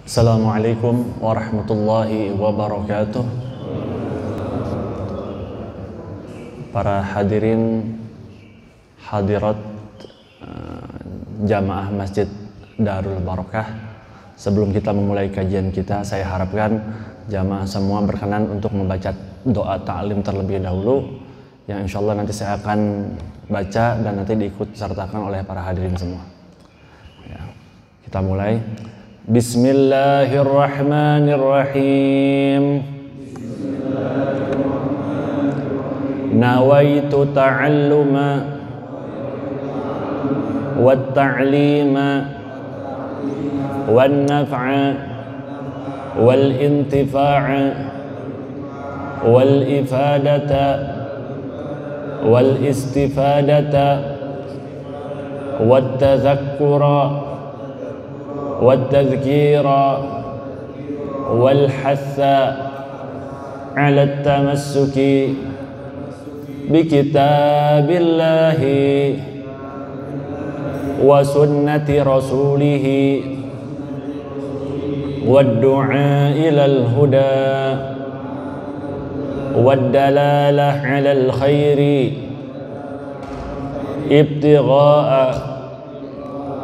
Assalamualaikum warahmatullahi wabarakatuh. Para hadirin hadirat jamaah Masjid Darul Barokah, sebelum kita memulai kajian kita, saya harapkan jamaah semua berkenan untuk membaca doa ta'lim terlebih dahulu, yang insya Allah nanti saya akan baca dan nanti diikut sertakan oleh para hadirin semua. Ya, kita mulai. Bismillahirrahmanirrahim. Nawaitu ta'alluma wat ta'lima wan naf'a wal intifa'a wal ifadata wal istifadata wat tadhakkura والتذكير والحث على التمسك بكتاب الله وسنة رسوله والدعاء إلى الهدى والدلالة على الخير ابتغاء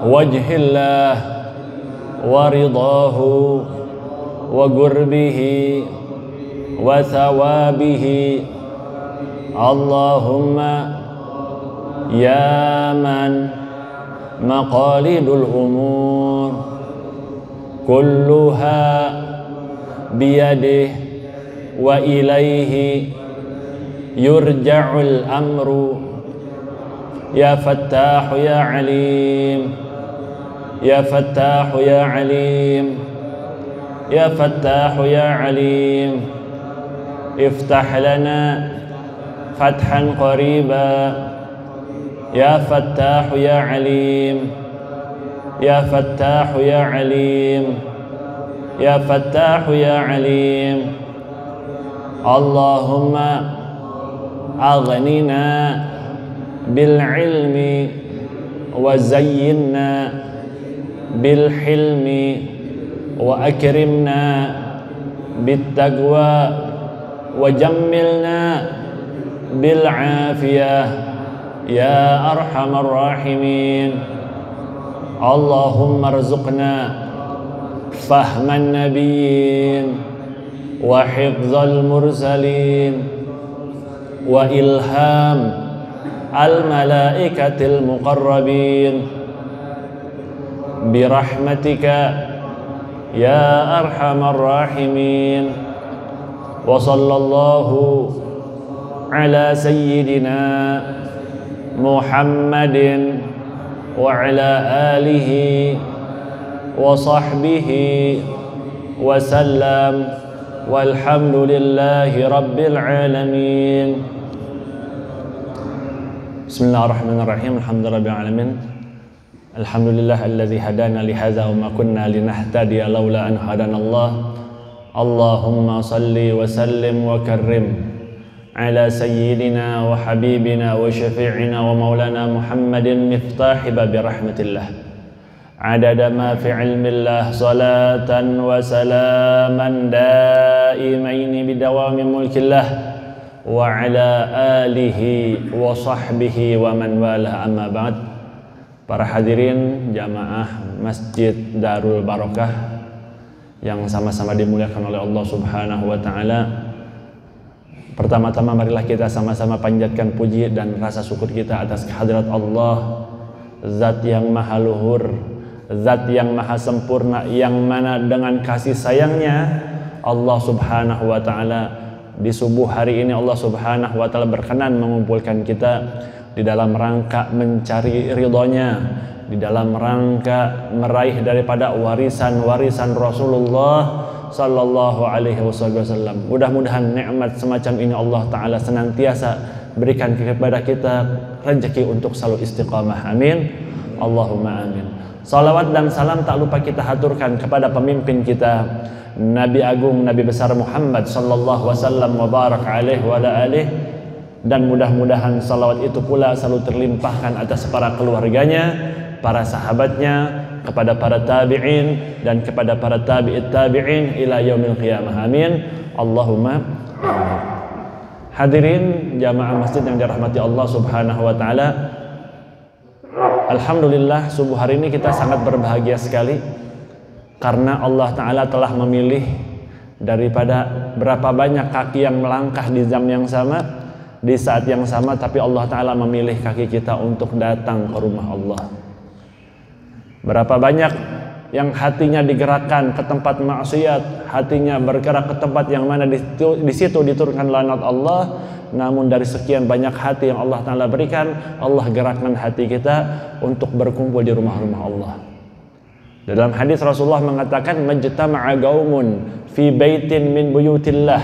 وجه الله ورضاه وقربه وثوابه. اللهم يا من مقاليد الأمور كلها بيده وإليه يرجع الأمر يا فتاح يا عليم يا فتاح يا عليم يا فتاح يا عليم افتح لنا فتحا قريبا يا فتاح يا عليم يا فتاح يا عليم يا فتاح يا عليم. اللهم أغننا بالعلم وزينا بالحلم وأكرمنا بالتقوى وجملنا بالعافية يا أرحم الراحمين. اللهم ارزقنا فهم النبيين وحفظ المرسلين وإلهام الملائكة المقربين برحمتك يا أرحم الراحمين. وصلى الله على سيدنا محمد وعلى آله وصحبه وسلم والحمد لله رب العالمين. بسم الله الرحمن الرحيم. الحمد لله رب العالمين. Alhamdulillah alladzi hadana li hadza wa ma kunna linahtadiya laula an hadana Allah. Allahumma salli wa sallim wa karrim ala sayyidina wa habibina wa syafi'ina wa maulana Muhammadin miftahi babi rahmatillah. Adada ma fi ilmillah salatan wa salaman daimaini bidawami mulkillah wa ala alihi wa sahbihi wa man wala, amma ba'd. Para hadirin jamaah Masjid Darul Barokah yang sama-sama dimuliakan oleh Allah Subhanahu wa Ta'ala, pertama-tama marilah kita sama-sama panjatkan puji dan rasa syukur kita atas kehadirat Allah, Zat yang maha luhur, Zat yang maha sempurna, yang mana dengan kasih sayangnya Allah Subhanahu wa Ta'ala di subuh hari ini Allah Subhanahu wa Ta'ala berkenan mengumpulkan kita di dalam rangka mencari ridhonya, di dalam rangka meraih daripada warisan-warisan Rasulullah sallallahu alaihi wasallam. Mudah-mudahan nikmat semacam ini Allah Ta'ala senantiasa berikan kepada kita rezeki untuk selalu istiqamah. Amin. Allahumma amin. Salawat dan salam tak lupa kita haturkan kepada pemimpin kita, Nabi Agung, Nabi besar Muhammad sallallahu wasallam wa barak alaihi wa ala alihi. Dan mudah-mudahan salawat itu pula selalu terlimpahkan atas para keluarganya, para sahabatnya, kepada para tabi'in dan kepada para tabi'it tabi'in ila yaumil qiyamah. Amin. Allahumma amin. Hadirin jamaah masjid yang dirahmati Allah Subhanahu wa taala. Alhamdulillah, subuh hari ini kita sangat berbahagia sekali karena Allah taala telah memilih daripada berapa banyak kaki yang melangkah di jam yang sama, di saat yang sama, tapi Allah taala memilih kaki kita untuk datang ke rumah Allah. Berapa banyak yang hatinya digerakkan ke tempat maksiat, hatinya bergerak ke tempat yang mana di situ diturunkan laknat Allah. Namun dari sekian banyak hati yang Allah Ta'ala berikan, Allah gerakkan hati kita untuk berkumpul di rumah-rumah Allah. Dalam hadis Rasulullah mengatakan, majtama'a qaumun fi baitin min buyutillah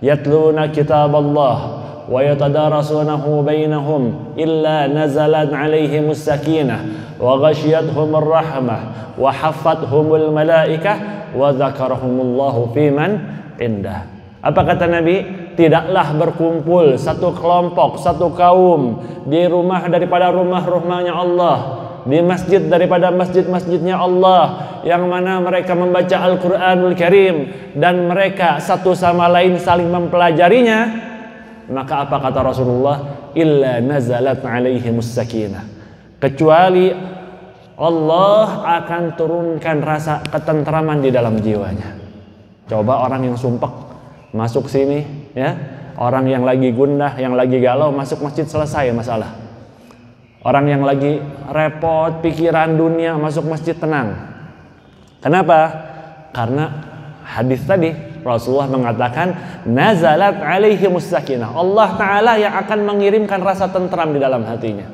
yatluna kitaballah wa yatadarasunahu bainahum illa nazalat alaihimus sakinah wa ghashiyatuhumur rahmah wa haffathumul malaikah wa dzakarahumullahu fiman indah. Apa kata Nabi? Tidaklah berkumpul satu kelompok, satu kaum di rumah daripada rumah-rumahnya Allah, di masjid daripada masjid-masjidnya Allah, yang mana mereka membaca Al-Quranul Karim dan mereka satu sama lain saling mempelajarinya. Maka apa kata Rasulullah? Illa nazalat alaihimus sakinah. Kecuali Allah akan turunkan rasa ketentraman di dalam jiwanya. Coba orang yang sumpek masuk sini, ya, orang yang lagi gundah, yang lagi galau masuk masjid, selesai masalah. Orang yang lagi repot pikiran dunia masuk masjid, tenang. Kenapa? Karena hadis tadi Rasulullah mengatakan nazalat alaihimus sakinah. Allah Ta'ala yang akan mengirimkan rasa tentram di dalam hatinya.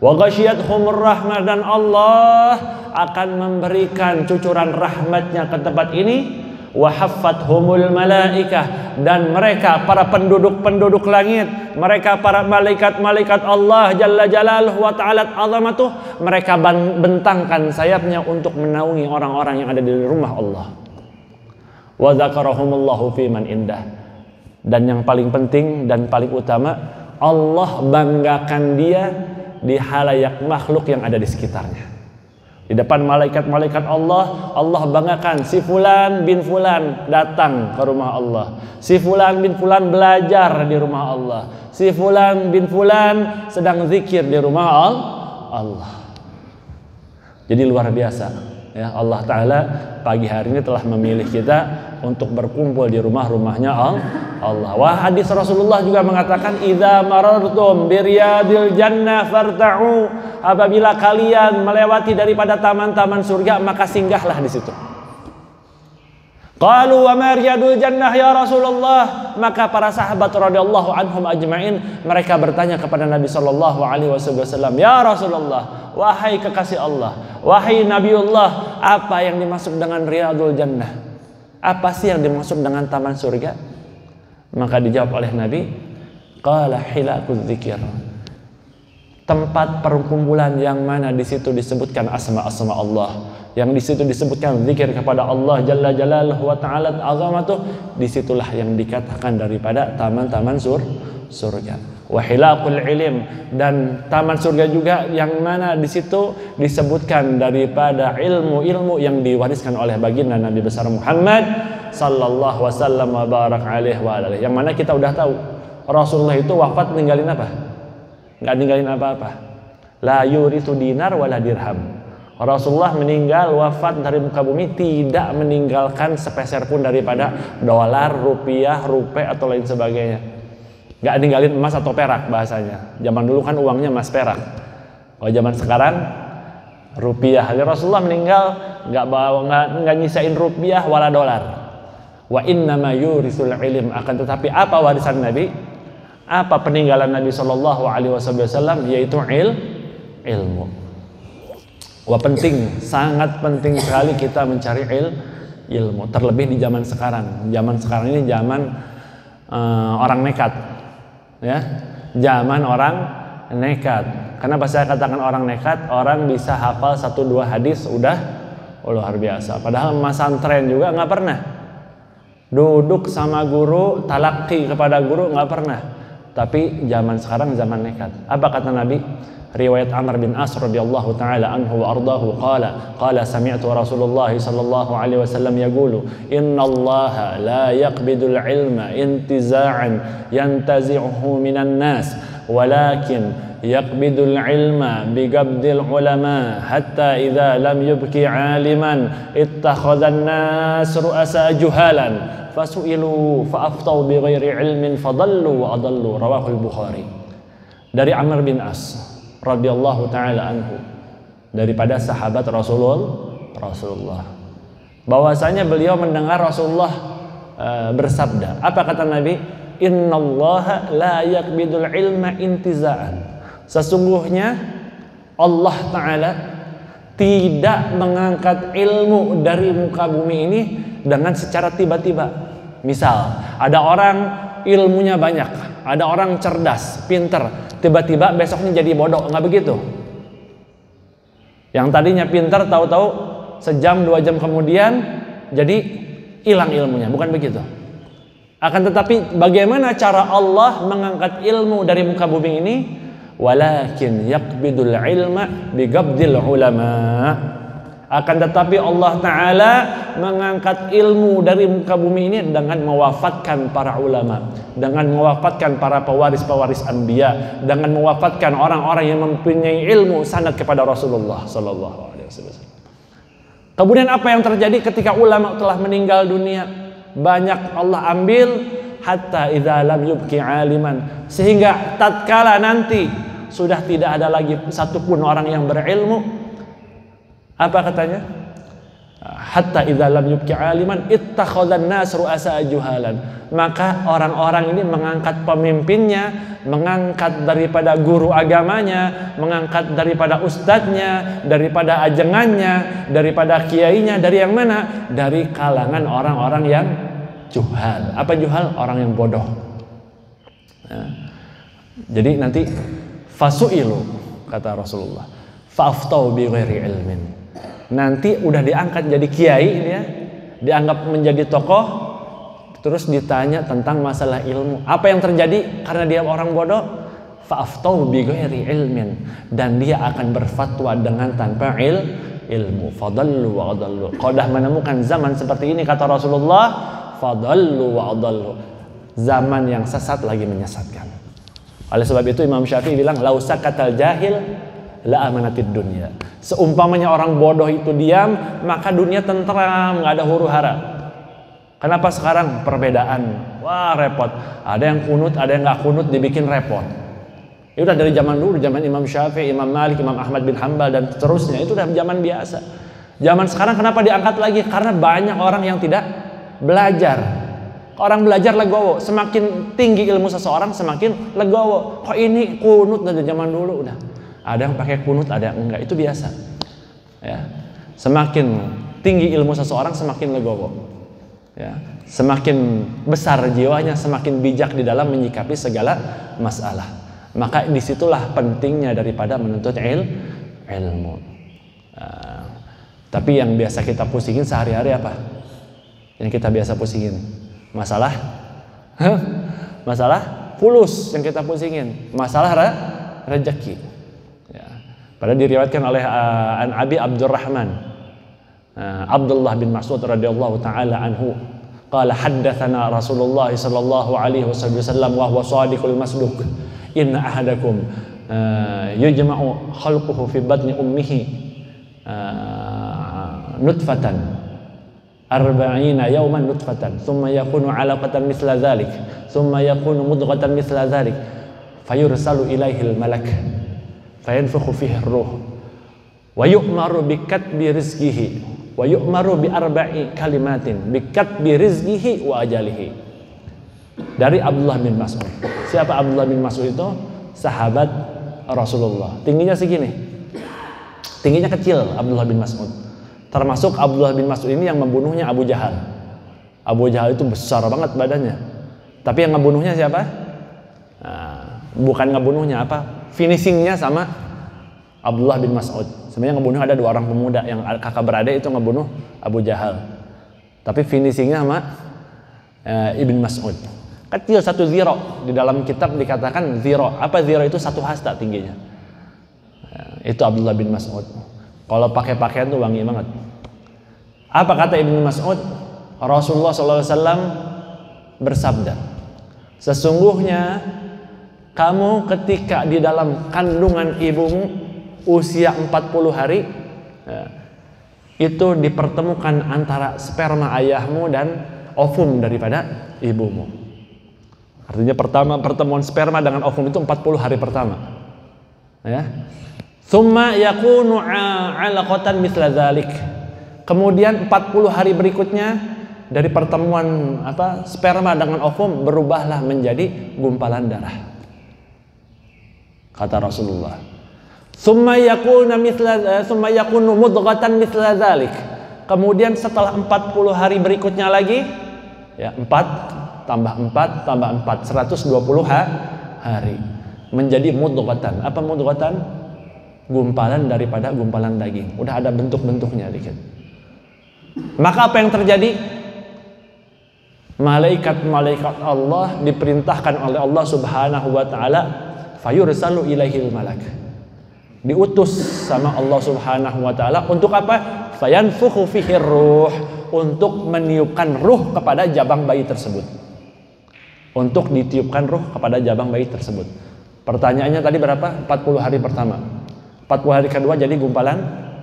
Wa ghashiyatuhumur rahmah, dan Allah akan memberikan cucuran rahmatnya ke tempat ini. Wa haffathumul malaikah, dan mereka para penduduk-penduduk langit, mereka para malaikat-malaikat Allah Jalla Jalaluhu wa Ta'ala azamatuh, mereka bentangkan sayapnya untuk menaungi orang-orang yang ada di rumah Allah. Wa dzakarahumullahu fiman indah, dan yang paling penting dan paling utama, Allah banggakan dia di halayak makhluk yang ada di sekitarnya. Di depan malaikat-malaikat Allah, Allah banggakan si fulan bin fulan datang ke rumah Allah. Si fulan bin fulan belajar di rumah Allah. Si fulan bin fulan sedang zikir di rumah Allah. Jadi luar biasa, ya, Allah Ta'ala pagi hari ini telah memilih kita untuk berkumpul di rumah-rumahnya Allah. Wah, hadis Rasulullah juga mengatakan, idza marartum biryadil jannah farta'u, apabila kalian melewati daripada taman-taman surga, maka singgahlah di situ. Qalu wa ma riyadul jannah ya Rasulullah, maka para sahabat radhiyallahu anhum ajma'in mereka bertanya kepada Nabi sallallahu alaihi wasallam, ya Rasulullah, wahai kekasih Allah, wahai Nabiullah, apa yang dimaksud dengan riyadul jannah? Apa sih yang dimaksud dengan taman surga? Maka dijawab oleh Nabi, qala hilaquz dzikr, tempat perkumpulan yang mana di situ disebutkan asma-asma Allah, yang di situ disebutkan zikir kepada Allah Jalla Jalaluhu wa Ta'ala azamatuh, disitulah yang dikatakan daripada taman-taman surga. Wa hilaqul ilm, dan taman surga juga yang mana di situ disebutkan daripada ilmu-ilmu yang diwariskan oleh baginda Nabi besar Muhammad sallallahu wasallam wa barak alaihi wa alihi, yang mana kita udah tahu Rasulullah itu wafat ninggalin apa? Nggak ninggalin apa-apa. La yurithu dinar wala dirham. Rasulullah meninggal wafat dari muka bumi tidak meninggalkan sepeser pun daripada dolar, rupiah, rupiah atau lain sebagainya. Nggak ninggalin emas atau perak bahasanya. Zaman dulu kan uangnya emas perak. Kalau zaman sekarang rupiah. Jadi Rasulullah meninggal nggak nyisain rupiah wala dolar. Wa innama yurisul ilm, akan tetapi apa warisan Nabi? Apa peninggalan Nabi Shallallahu Alaihi Wasallam? Yaitu ilmu. Wah, penting, sangat penting sekali kita mencari ilmu. Terlebih di zaman sekarang. Zaman sekarang ini zaman orang nekat, ya. Zaman orang nekat. Kenapa saya katakan orang nekat? Orang bisa hafal 1-2 hadis udah luar biasa. Padahal pesantren juga nggak pernah. Duduk sama guru, talaki kepada guru nggak pernah. tapi zaman sekarang zaman nekat. Apa kata Nabi? Riwayat Amr bin As radhiyallahu taala anhu wa ardahu qala sami'tu Rasulullah sallallahu alaihi wasallam yaqulu innallaha la yaqbidul ilma intiza'an yantazi'uhu minan nas walakin yaqbidul ilma biqabdil ulama hatta idza lam yubqi 'aliman ittakhadhan nas ru'asa juhalan fasu'ilu fa'aftau bighairi ilmin fadallu wa adallu rawahul Bukhari. Dari Amr bin As radhiyallahu taala anhu, daripada sahabat Rasulullah, bahwasanya beliau mendengar Rasulullah bersabda. Apa kata Nabi? Innallaha la yaqbidul ilma intiza'an. Sesungguhnya Allah taala tidak mengangkat ilmu dari muka bumi ini dengan secara tiba-tiba. Misal, ada orang ilmunya banyak, ada orang cerdas, pinter, tiba-tiba besoknya jadi bodoh, nggak begitu. Yang tadinya pinter, tahu-tahu sejam 2 jam kemudian jadi hilang ilmunya, bukan begitu. Akan tetapi bagaimana cara Allah mengangkat ilmu dari muka bumi ini? Walakin yaqbidul ilma biqabdil ulama. Akan tetapi Allah Ta'ala mengangkat ilmu dari muka bumi ini dengan mewafatkan para ulama, dengan mewafatkan para pewaris-pewaris anbiya, dengan mewafatkan orang-orang yang mempunyai ilmu sanad kepada Rasulullah Sallallahu Alaihi Wasallam. Kemudian apa yang terjadi ketika ulama telah meninggal dunia? Banyak Allah ambil hatta idza lam yubqi aliman, sehingga tatkala nanti sudah tidak ada lagi satupun orang yang berilmu. Apa katanya? Hatta idza lam yubqi aliman ittakhadhan nas ru'asa juhalan. Maka orang-orang ini mengangkat pemimpinnya, mengangkat daripada guru agamanya, mengangkat daripada ustadznya, daripada ajengannya, daripada kiainya. Dari yang mana? Dari kalangan orang-orang yang juhal. Apa juhal? Orang yang bodoh. Nah, jadi nanti fasu'ilu, kata Rasulullah, fa'aftau bi ghairi ilmin. Nanti udah diangkat jadi kiai dia, dianggap menjadi tokoh, terus ditanya tentang masalah ilmu. Apa yang terjadi karena dia orang bodoh? Fa'aftau bi ghairi ilmin, dan dia akan berfatwa dengan tanpa ilmu. Fadallu wa adallu. Kalau dah menemukan zaman seperti ini, kata Rasulullah, fadallu wa adallu, zaman yang sesat lagi menyesatkan. Oleh sebab itu Imam Syafi'i bilang lausakatal jahil la amanatid dunya. Seumpamanya orang bodoh itu diam, maka dunia tentram, nggak ada huru hara. Kenapa sekarang perbedaan? Wah, repot. Ada yang kunut, ada yang nggak kunut, dibikin repot. Itu udah dari zaman dulu, zaman Imam Syafi'i, Imam Malik, Imam Ahmad bin Hanbal dan seterusnya. Itu udah zaman biasa. Zaman sekarang kenapa diangkat lagi? Karena banyak orang yang tidak belajar. Orang belajar legowo. Semakin tinggi ilmu seseorang, semakin legowo. Kok ini kunut dari zaman dulu udah. Ada yang pakai kunut, ada yang enggak, itu biasa. Ya. Semakin tinggi ilmu seseorang, semakin legowo. Ya. Semakin besar jiwanya, semakin bijak di dalam menyikapi segala masalah. Maka disitulah pentingnya daripada menuntut ilmu. Tapi yang biasa kita pusingin sehari-hari apa? Yang kita biasa pusingin masalah, masalah fulus yang kita pusingin, masalah rezeki. Padahal diriwayatkan oleh an Abi Abdurrahman Abdullah bin Mas'ud radhiyallahu taala anhu qala haddatsana Rasulullah sallallahu alaihi wasallam wa huwa shadiqul masduq inna ahadakum yujma'u khalquhu fi batni ummihi nutfatan 40 yawman nutfatan thumma yakunu 'alaqatan mithla dhalik thumma yakunu mudghatan mithla dhalik fayursalu ilaihil malak fayanfukhu fihi ruh wa yu'maru bi katbi rizqihi wa yu'maru bi arba'i kalimatin bi katbi rizqihi wa ajalihi. Dari Abdullah bin Mas'ud. Siapa Abdullah bin Mas'ud itu? Sahabat Rasulullah. Tingginya segini. Tingginya kecil Abdullah bin Mas'ud. Termasuk Abdullah bin Mas'ud ini yang membunuhnya Abu Jahal. Abu Jahal itu besar banget badannya. Tapi yang ngebunuhnya siapa? Nah, bukan ngebunuhnya apa? Finishingnya sama Abdullah bin Mas'ud. Sebenarnya ngebunuh ada 2 orang pemuda yang kakak beradik itu ngebunuh Abu Jahal. Tapi finishingnya sama Ibn Mas'ud. Kecil, 1 ziro. Di dalam kitab dikatakan ziro. Apa ziro itu? 1 hasta tingginya. Itu Abdullah bin Mas'ud. Kalau pakai pakaian tuh wangi banget. Apa kata Ibnu Mas'ud? Rasulullah SAW bersabda, sesungguhnya kamu ketika di dalam kandungan ibumu usia 40 hari, itu dipertemukan antara sperma ayahmu dan ovum daripada ibumu. Artinya pertemuan sperma dengan ovum itu 40 hari pertama. Ya. Tsumma yakunu 'alaqatan mithla dzalik. Kemudian 40 hari berikutnya dari pertemuan sperma dengan ovum berubahlah menjadi gumpalan darah. Kata Rasulullah. Tsumma yakunu mudghatan mithla dzalik. Kemudian setelah 40 hari berikutnya lagi, ya 4 tambah 4 tambah 4, 120 hari menjadi mudghatan. Apa mudghatan? Gumpalan daripada gumpalan daging. Udah ada bentuk-bentuknya dikit. Maka apa yang terjadi? Malaikat-malaikat Allah diperintahkan oleh Allah Subhanahu wa taala, fayursalu ilaihil malak. Diutus sama Allah Subhanahu wa taala untuk apa? Fayanfukhu fihi ruh, untuk meniupkan ruh kepada jabang bayi tersebut. Untuk ditiupkan ruh kepada jabang bayi tersebut. Pertanyaannya tadi berapa? 40 hari pertama. 40 hari kedua jadi gumpalan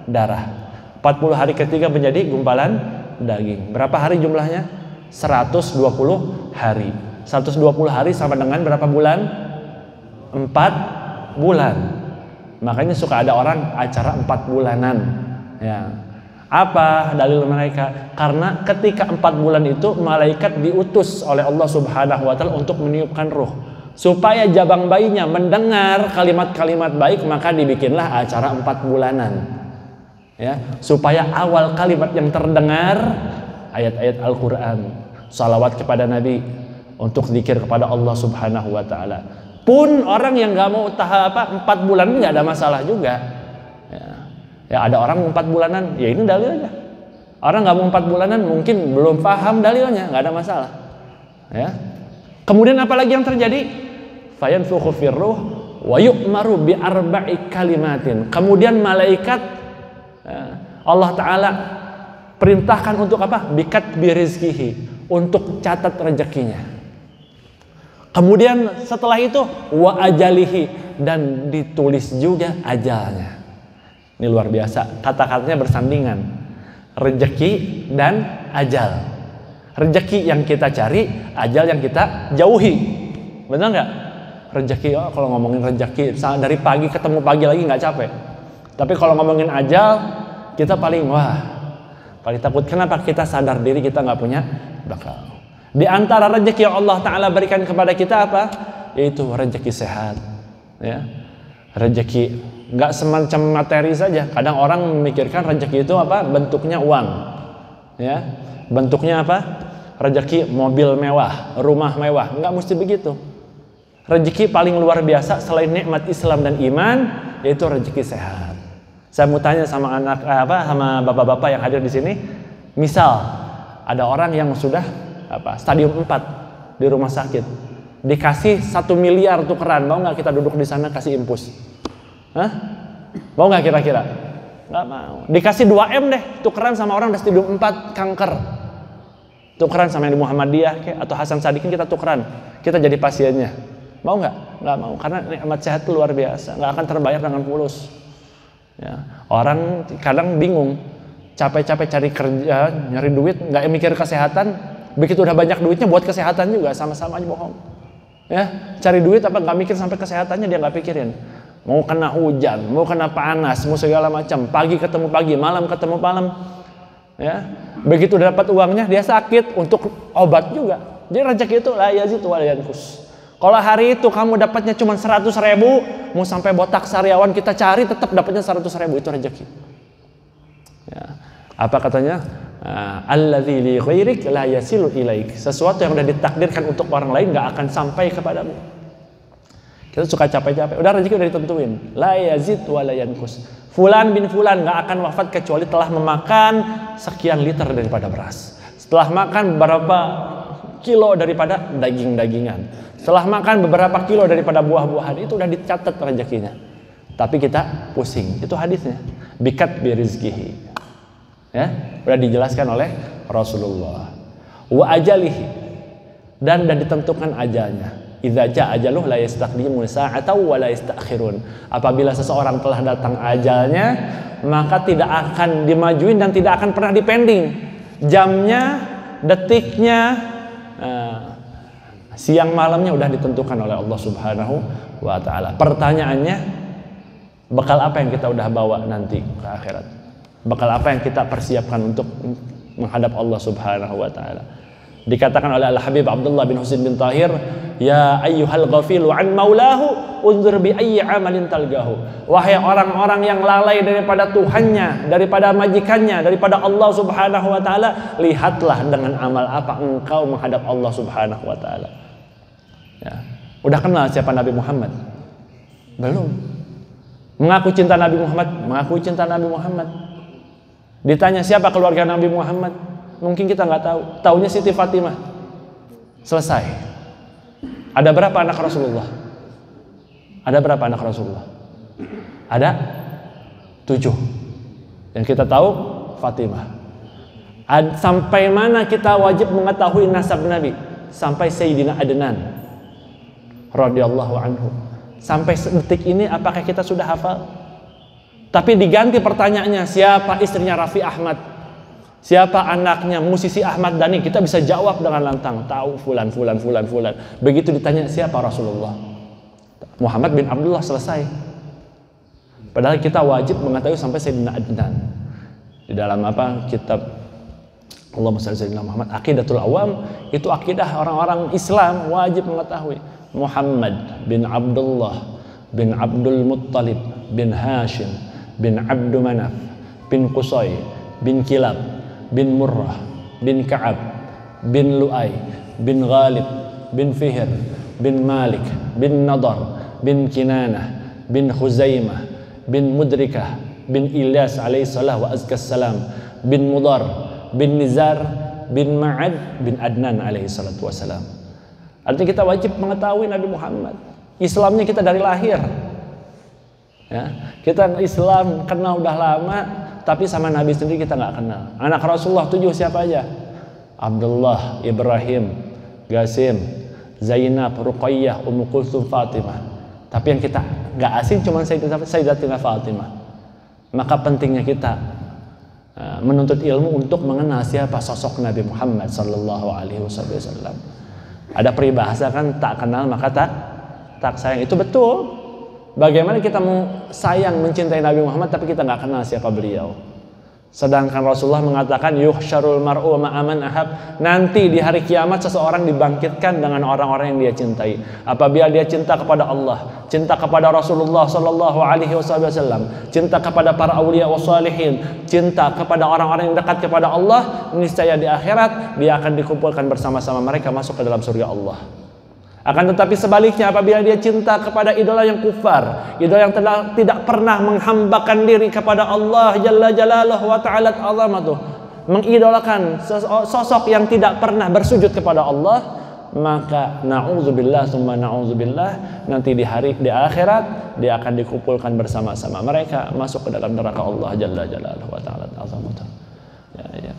darah. 40 hari ketiga menjadi gumpalan daging. Berapa hari jumlahnya? 120 hari. 120 hari sama dengan berapa bulan? 4 bulan. Makanya suka ada orang acara 4 bulanan. Ya. Apa dalil mereka? Karena ketika 4 bulan itu malaikat diutus oleh Allah Subhanahu wa taala untuk meniupkan ruh. Supaya jabang bayinya mendengar kalimat-kalimat baik, maka dibikinlah acara 4 bulanan. Ya, supaya awal kalimat yang terdengar ayat-ayat Al-Qur'an, salawat kepada Nabi, untuk zikir kepada Allah Subhanahu wa taala. Pun orang yang nggak mau 4 bulan nggak ada masalah juga. Ya, ada orang 4 bulanan, ya ini dalilnya. Orang nggak mau 4 bulanan mungkin belum paham dalilnya, nggak ada masalah. Ya. Kemudian apa lagi yang terjadi? Fayanfukhu firruh wa yu'maru bi 4 kalimatin. Kemudian malaikat Allah taala perintahkan untuk apa? Bikat birizkihi, untuk catat rezekinya. Kemudian setelah itu wa ajalihi, dan ditulis juga ajalnya. Ini luar biasa, kata-katanya bersandingan. Rezeki dan ajal. Rezeki yang kita cari, ajal yang kita jauhi. Benar nggak? Rezeki, kalau ngomongin rezeki dari pagi ketemu pagi lagi nggak capek. Tapi kalau ngomongin ajal, kita paling takut. Kenapa? Kita sadar diri kita nggak punya bakal. Di antara rezeki yang Allah Ta'ala berikan kepada kita apa? Yaitu rezeki sehat. Ya. Rezeki nggak semacam materi saja. Kadang orang memikirkan rezeki itu apa? Bentuknya uang. Ya. Bentuknya apa? Rezeki mobil mewah, rumah mewah. Nggak mesti begitu. Rezeki paling luar biasa selain nikmat Islam dan iman, yaitu rezeki sehat. Saya mau tanya sama sama bapak-bapak yang hadir di sini. Misal ada orang yang sudah stadium 4 di rumah sakit, dikasih 1 miliar tukeran, mau nggak kita duduk di sana kasih infus? Hah? Mau nggak kira-kira? Nggak mau. Dikasih 2M deh tukeran sama orang udah stadium 4 kanker. Tukeran sama yang di Muhammadiyah atau Hasan Sadikin, kita tukeran, kita jadi pasiennya. Mau nggak? Nggak mau, karena nikmat sehat itu luar biasa, nggak akan terbayar dengan fulus. Ya. Orang kadang bingung, capek-capek cari kerja, nyari duit, nggak mikir kesehatan. Begitu udah banyak duitnya buat kesehatan juga, sama-sama aja bohong. Ya, cari duit apa nggak mikir sampai kesehatannya dia nggak pikirin. Mau kena hujan, mau kena panas, mau segala macam. Pagi ketemu pagi, malam ketemu malam. Ya, begitu udah dapat uangnya dia sakit, untuk obat juga. Jadi rezeki itu la yazidu wa la yanqus. Kalau hari itu kamu dapatnya cuma 100.000, mau sampai botak sariawan kita cari tetap dapatnya 100.000, itu rezeki. Ya. Apa katanya? Alladzi li ghairik la yasilu ilaik. Sesuatu yang sudah ditakdirkan untuk orang lain nggak akan sampai kepadamu. Kita suka capek-capek. Udah rezeki udah ditentuin. La yazid wa la yanqus. Fulan bin fulan nggak akan wafat kecuali telah memakan sekian liter daripada beras. Setelah makan berapa kilo daripada daging-dagingan. Setelah makan beberapa kilo daripada buah-buahan, itu udah dicatat rezekinya. Tapi kita pusing. Itu hadisnya. Bikat birizkihi. Ya, udah dijelaskan oleh Rasulullah. Wa ajalihi. Dan ditentukan ajalnya. Idza jaa ajaluh la yastaqdimu sa'atan wa la yastakhirun. Apabila seseorang telah datang ajalnya, maka tidak akan dimajuin dan tidak akan pernah dipending. Jamnya, detiknya, siang malamnya udah ditentukan oleh Allah Subhanahu wa taala. Pertanyaannya, bekal apa yang kita udah bawa nanti ke akhirat? Bekal apa yang kita persiapkan untuk menghadap Allah Subhanahu wa taala? Dikatakan oleh Al-Habib Abdullah bin Husain bin Tahir, ya ayyuhal ghafilu an maulahu unzur bi ayyi amalin talgahu. Wahai orang-orang yang lalai daripada Tuhannya, daripada majikannya, daripada Allah Subhanahu wa taala, lihatlah dengan amal apa engkau menghadap Allah Subhanahu wa taala. Ya. Udah kenal siapa Nabi Muhammad? Belum. Mengaku cinta Nabi Muhammad, mengaku cinta Nabi Muhammad. Ditanya siapa keluarga Nabi Muhammad? Mungkin kita nggak tahu. Taunya Siti Fatimah. Selesai. Ada berapa anak Rasulullah? Ada berapa anak Rasulullah? Ada 7. Yang kita tahu Fatimah. Sampai mana kita wajib mengetahui nasab Nabi? Sampai Sayyidina Adnan radhiyallahu anhu. Sampai detik ini apakah kita sudah hafal? Tapi diganti pertanyaannya, siapa istrinya Raffi Ahmad? Siapa anaknya musisi Ahmad Dhani? Kita bisa jawab dengan lantang, tahu fulan. Begitu ditanya siapa Rasulullah? Muhammad bin Abdullah, selesai. Padahal kita wajib mengetahui sampai Sayyidina Adnan. Di dalam apa? Kitab Allahumma shalli ala Sayyidina Muhammad, Aqidatul Awam, itu akidah orang-orang Islam wajib mengetahui. Muhammad bin Abdullah bin Abdul Muttalib bin Hashim bin Abdu Manaf bin Qusay bin Kilab bin Murrah bin Ka'ab bin Lu'ay bin Ghalib bin Fihr bin Malik bin Nadar bin Kinanah bin Khuzaimah bin Mudrikah bin Ilyas alaihissalam wa azkassalam bin Mudar bin Nizar bin Ma'ad bin Adnan alaihissalatu wassalam. Artinya kita wajib mengetahui Nabi Muhammad. Islamnya kita dari lahir. Ya, kita Islam kenal udah lama, tapi sama Nabi sendiri kita nggak kenal. Anak Rasulullah 7 siapa aja? Abdullah, Ibrahim, Qasim, Zainab, Ruqayyah, Ummu Kulthum, Fatimah. Tapi yang kita nggak asing cuma Sayyidatina Fatimah. Maka pentingnya kita menuntut ilmu untuk mengenal siapa sosok Nabi Muhammad sallallahu alaihi wasallam. Ada peribahasa kan, tak kenal maka tak sayang. Itu betul. Bagaimana kita mau sayang mencintai Nabi Muhammad tapi kita nggak kenal siapa beliau? Sedangkan Rasulullah mengatakan yuhsyarul mar'u ma'aman ahab. Nanti di hari kiamat seseorang dibangkitkan dengan orang-orang yang dia cintai. Apabila dia cinta kepada Allah, cinta kepada Rasulullah sallallahu alaihi wasallam, cinta kepada para aulia wassalihin, cinta kepada orang-orang yang dekat kepada Allah, niscaya di akhirat dia akan dikumpulkan bersama-sama mereka masuk ke dalam surga Allah. Akan tetapi sebaliknya, apabila dia cinta kepada idola yang kufar, idola yang tidak pernah menghambakan diri kepada Allah Jalla Jalaluhu wa Ta'ala azamatuh, mengidolakan sosok yang tidak pernah bersujud kepada Allah, maka na'udzubillah summa na'udzubillah, nanti di akhirat dia akan dikumpulkan bersama-sama mereka masuk ke dalam neraka Allah Jalla Jalaluhu wa Ta'ala azamatuh. Ya.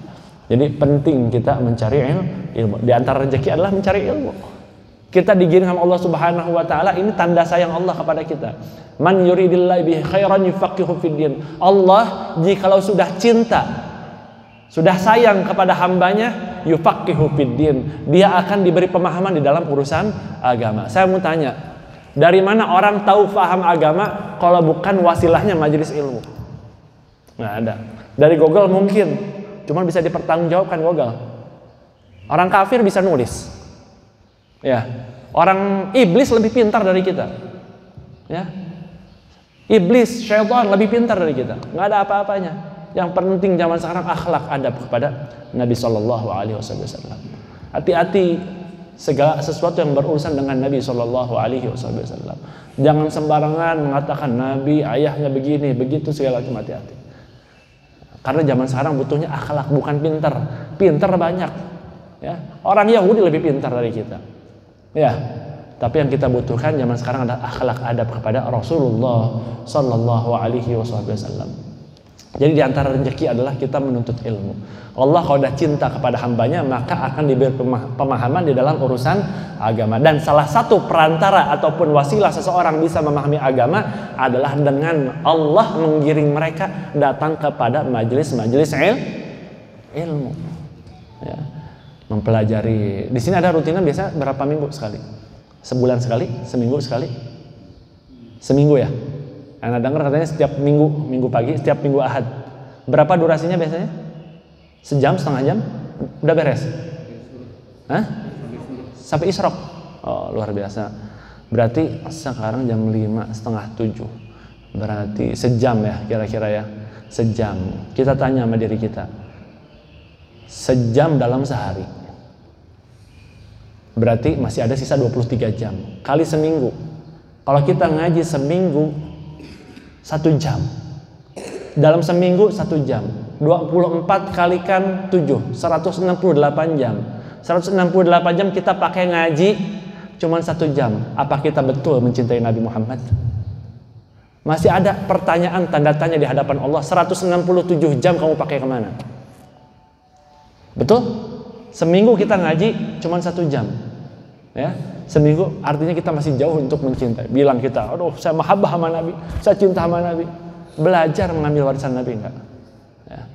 Jadi penting kita mencari ilmu. Di antara rezeki adalah mencari ilmu. Kita digiring sama Allah Subhanahu wa taala, ini tanda sayang Allah kepada kita. Man yuridillahu bihi khairan yufaqihu fid din. Allah jikalau sudah cinta, sudah sayang kepada hambanya, yufaqihu fid din, dia akan diberi pemahaman di dalam urusan agama. Saya mau tanya, dari mana orang tahu paham agama kalau bukan wasilahnya majelis ilmu? Nggak ada. Dari Google mungkin, cuman bisa dipertanggungjawabkan Google. Orang kafir bisa nulis. Ya, orang iblis lebih pintar dari kita. Ya, iblis, syaitan lebih pintar dari kita. Nggak ada apa-apanya. Yang penting zaman sekarang akhlak adab kepada Nabi Shallallahu Alaihi Wasallam. Hati-hati segala sesuatu yang berurusan dengan Nabi Shallallahu Alaihi Wasallam. Jangan sembarangan mengatakan Nabi ayahnya begini, begitu segala macam, hati-hati. Karena zaman sekarang butuhnya akhlak, bukan pintar. Pintar banyak. Ya, orang Yahudi lebih pintar dari kita. Ya, tapi yang kita butuhkan zaman sekarang adalah akhlak adab kepada Rasulullah Sallallahu Alaihi Wasallam. Jadi di antara rezeki adalah kita menuntut ilmu. Allah kalau sudah cinta kepada hambanya maka akan diberi pemahaman di dalam urusan agama. Dan salah satu perantara ataupun wasilah seseorang bisa memahami agama adalah dengan Allah menggiring mereka datang kepada majelis-majelis ilmu. Ya, mempelajari. Di sini ada rutinan biasa berapa minggu sekali? Sebulan sekali? Seminggu sekali? Seminggu ya? Anda dengar katanya setiap minggu pagi, setiap minggu Ahad. Berapa durasinya biasanya? Sejam, setengah jam? Udah beres? Hah? Sampai isyraq? Oh, luar biasa. Berarti sekarang jam 5, setengah 7. Berarti sejam ya kira-kira ya. Sejam. Kita tanya sama diri kita. Sejam dalam sehari. Berarti masih ada sisa 23 jam. Kali seminggu. Kalau kita ngaji seminggu 1 jam. Dalam seminggu 1 jam. 24 kalikan 7, 168 jam. 168 jam kita pakai ngaji cuman 1 jam. Apa kita betul mencintai Nabi Muhammad? Masih ada pertanyaan tanda tanya di hadapan Allah. 167 jam kamu pakai kemana? Betul? Seminggu kita ngaji cuman 1 jam. Ya, seminggu artinya kita masih jauh untuk mencintai. Bilang kita, aduh saya mahabbah sama Nabi, saya cinta sama Nabi. Belajar mengambil warisan Nabi enggak? Ya.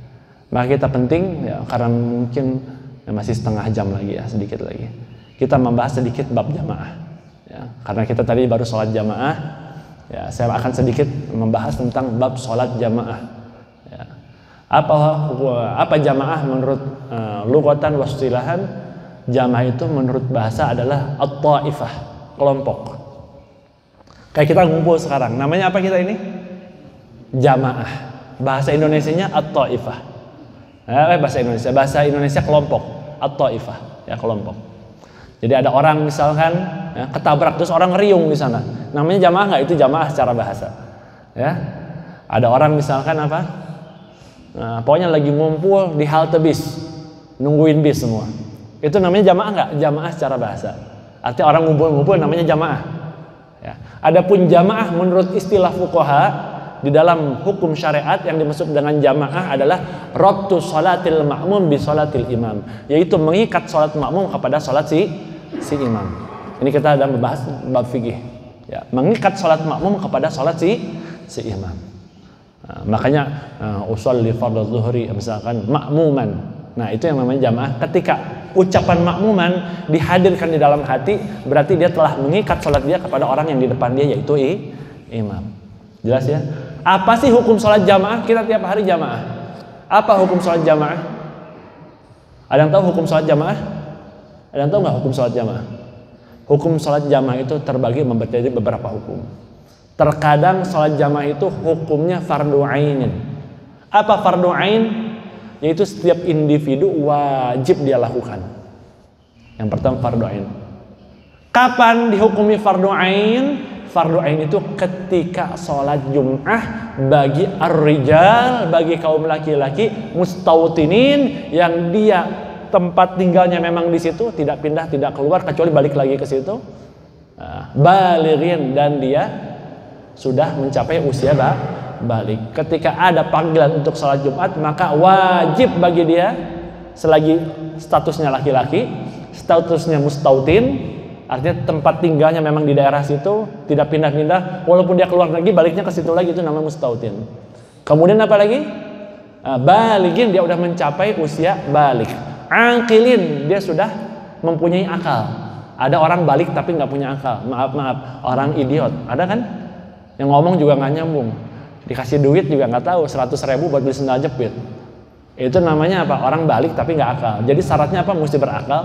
Maka kita penting ya, karena mungkin ya, masih setengah jam lagi ya, sedikit lagi. Kita membahas sedikit bab jamaah. Ya, karena kita tadi baru sholat jamaah, ya saya akan sedikit membahas tentang bab sholat jamaah. Ya. Apa jamaah menurut lughatan wastilahan? Jamaah itu menurut bahasa adalah at-taifah, kelompok. Kayak kita ngumpul sekarang, namanya apa kita ini? Jamaah. Bahasa Indonesianya at-taifah. Bahasa Indonesia kelompok, at-taifah, ya kelompok. Jadi ada orang misalkan ya, ketabrak terus orang ngeriung di sana. Namanya jamaah nggak? Itu jamaah secara bahasa. Ya. Ada orang misalkan apa? Nah, pokoknya lagi ngumpul di halte bis, nungguin bis semua. Itu namanya jamaah nggak? Jamaah secara bahasa. Artinya orang ngumpul-ngumpul namanya jamaah. Ya. Adapun jamaah menurut istilah fuqaha di dalam hukum syariat yang dimaksud dengan jamaah adalah rabtu sholatil ma'mum bi sholatil imam, yaitu mengikat sholat makmum kepada sholat si imam. Ini kita ada membahas bab fikih. Ya, mengikat sholat makmum kepada sholat si imam. Nah, makanya usolli fardhu zuhri misalkan makmuman. Nah, itu yang namanya jamaah. Ketika ucapan makmuman dihadirkan di dalam hati, berarti dia telah mengikat sholat dia kepada orang yang di depan dia, yaitu imam. Jelas ya? Apa sih hukum sholat jamaah? Kita tiap hari jamaah. Apa hukum sholat jamaah? Ada yang tahu hukum sholat jamaah? Ada yang tahu nggak hukum sholat jamaah? Hukum sholat jamaah itu terbagi menjadi beberapa hukum. Terkadang sholat jamaah itu hukumnya fardu ainin. Apa fardu ain? Yaitu setiap individu wajib dia lakukan. Yang pertama fardu ain. Kapan dihukumi fardu ain? Fardu ain itu ketika sholat Jum'ah bagi ar-rijal, bagi kaum laki-laki mustawtinin yang dia tempat tinggalnya memang di situ, tidak pindah, tidak keluar kecuali balik lagi ke situ. Balighin dan dia sudah mencapai usia balik. Ketika ada panggilan untuk sholat Jumat, maka wajib bagi dia selagi statusnya laki-laki, statusnya mustautin, artinya tempat tinggalnya memang di daerah situ, tidak pindah-pindah, walaupun dia keluar lagi baliknya ke situ lagi, itu namanya mustautin. Kemudian apa lagi? Balighin, dia sudah mencapai usia balik. Aqilin, dia sudah mempunyai akal. Ada orang balik tapi nggak punya akal. Maaf, orang idiot. Ada kan? Yang ngomong juga nggak nyambung. Dikasih duit juga nggak tahu, 100.000 buat beli sendal jepit. Itu namanya apa? Orang balik tapi nggak akal. Jadi syaratnya apa? Mesti berakal,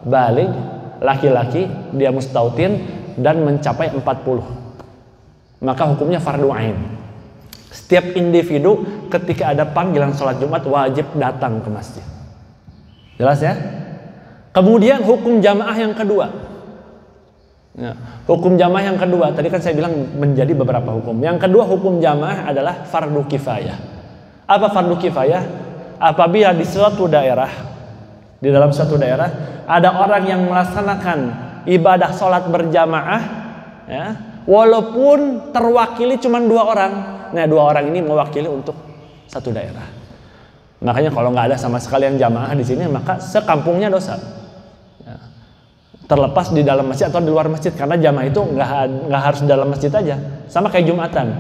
balik, laki-laki, dia mustautin dan mencapai 40. Maka hukumnya fardu ain. Setiap individu ketika ada panggilan sholat Jumat wajib datang ke masjid. Jelas ya? Kemudian hukum jamaah yang kedua. Ya, hukum jamaah yang kedua, tadi kan saya bilang menjadi beberapa hukum. Yang kedua hukum jamaah adalah fardu kifayah. Apa fardu kifayah? Apabila di suatu daerah Di dalam suatu daerah ada orang yang melaksanakan ibadah sholat berjamaah, ya, walaupun terwakili cuma 2 orang. Nah, 2 orang ini mewakili untuk satu daerah. Makanya kalau nggak ada sama sekali yang jamaah di sini, maka sekampungnya dosa. Ya. Terlepas di dalam masjid atau di luar masjid, karena jamaah itu nggak harus di dalam masjid aja. Sama kayak Jumatan.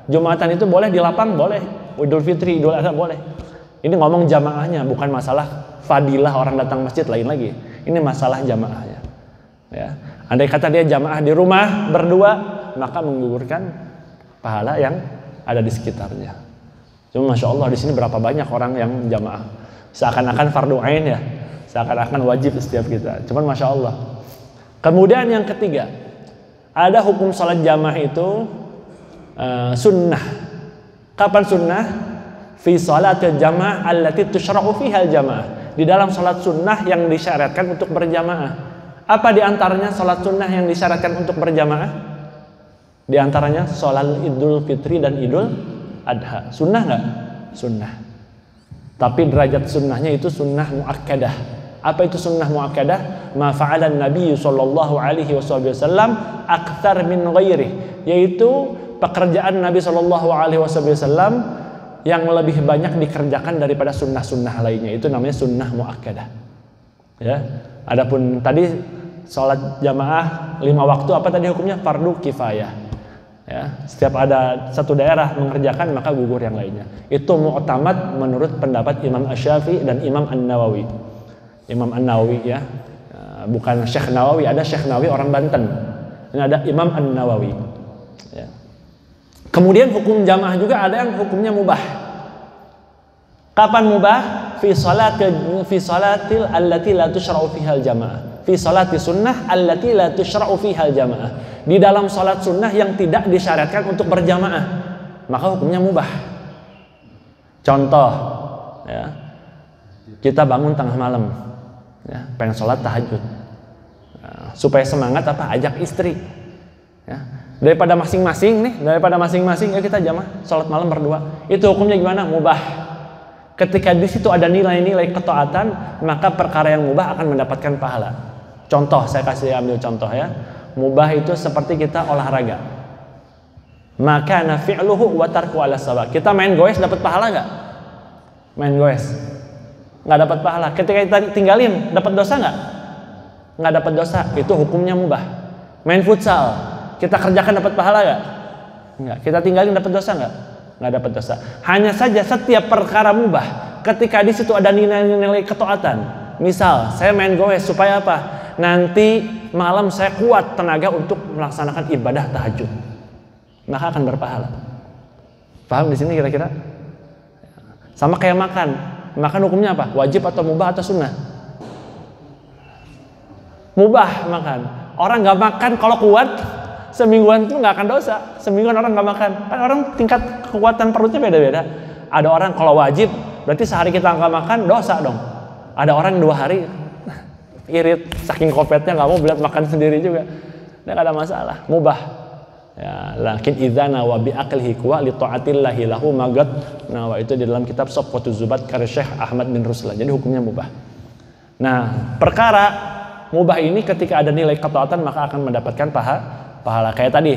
Jumatan itu boleh di lapang, boleh. Idul Fitri, Idul Adha boleh. Ini ngomong jamaahnya, bukan masalah fadilah orang datang masjid, lain lagi. Ini masalah jamaahnya. Ya. Andai kata dia jamaah di rumah berdua, maka menggugurkan pahala yang ada di sekitarnya. Cuma masya Allah di sini berapa banyak orang yang jamaah, seakan-akan fardu ain ya, seakan-akan wajib setiap kita. Cuman masya Allah. Kemudian yang ketiga, ada hukum salat jamaah itu sunnah. Kapan sunnah? Fi salatil jamaah allati tusyra'u fiha al-jamaah. Di dalam salat sunnah yang disyariatkan untuk berjamaah. Apa di antaranya salat sunnah yang disyariatkan untuk berjamaah? Di antaranya salat Idul Fitri dan Idul Adha. Sunnah nggak? Sunnah. Tapi derajat sunnahnya itu sunnah muakkadah. Apa itu sunnah muakkadah? Ma fa'alan Nabi sallallahu alaihi wasallam aktsar min ghairihi, yaitu pekerjaan Nabi sallallahu alaihi wasallam yang lebih banyak dikerjakan daripada sunnah-sunnah lainnya. Itu namanya sunnah muakkadah. Ya. Adapun tadi sholat jamaah 5 waktu, apa tadi hukumnya? Fardu kifayah. Ya. Setiap ada satu daerah mengerjakan, maka gugur yang lainnya. Itu mu'tamad menurut pendapat Imam Asy-Syafi'i dan Imam An-Nawawi. Imam An-Nawawi ya. Bukan Syekh Nawawi, ada Syekh Nawawi orang Banten. Ini ada Imam An-Nawawi. Ya. Kemudian hukum jamaah juga ada yang hukumnya mubah. Kapan mubah? Fi salatil allati la tusyra'u fiha al-jamaah. Fi salati sunnah allati la tusyra'u fiha al-jamaah. Di dalam salat sunnah yang tidak disyariatkan untuk berjamaah, maka hukumnya mubah. Contoh, ya, kita bangun tengah malam, ya, pengen sholat tahajud, nah, supaya semangat apa? Ajak istri. Ya. Daripada masing-masing ya kita jamaah sholat malam berdua. Itu hukumnya gimana? Mubah. Ketika di situ ada nilai-nilai ketaatan, maka perkara yang mubah akan mendapatkan pahala. Contoh, saya kasih ambil contoh ya. Mubah itu seperti kita olahraga. Maka nafi'luhu wa tarku ala sabab. Kita main goes dapat pahala nggak? Main goes nggak dapat pahala. Ketika kita tinggalin dapat dosa nggak? Nggak dapat dosa. Itu hukumnya mubah. Main futsal kita kerjakan dapat pahala nggak? Nggak. Kita tinggalin dapat dosa nggak? Nggak dapat dosa. Hanya saja setiap perkara mubah, ketika di situ ada nilai-nilai ketaatan. Misal, saya main goes supaya apa? Nanti malam saya kuat tenaga untuk melaksanakan ibadah tahajud, maka akan berpahala. Paham di sini kira-kira? Sama kayak makan. Makan hukumnya apa? Wajib atau mubah atau sunnah? Mubah makan. Orang nggak makan kalau kuat semingguan itu nggak akan dosa. Semingguan orang nggak makan, kan orang tingkat kekuatan perutnya beda-beda. Ada orang kalau wajib, berarti sehari kita nggak makan dosa dong. Ada orang 2 hari irit, saking kopetnya nggak mau belat makan sendiri juga. Ini nggak ada masalah, mubah. Ya, lakin idza nawa bi aqlihi wa li ta'atillahi lahu magat. Nah, itu di dalam kitab Safwatuz Zubat karya Syekh Ahmad bin Ruslan. Jadi hukumnya mubah. Nah, perkara mubah ini ketika ada nilai ketaatan maka akan mendapatkan pahala. Kayak tadi,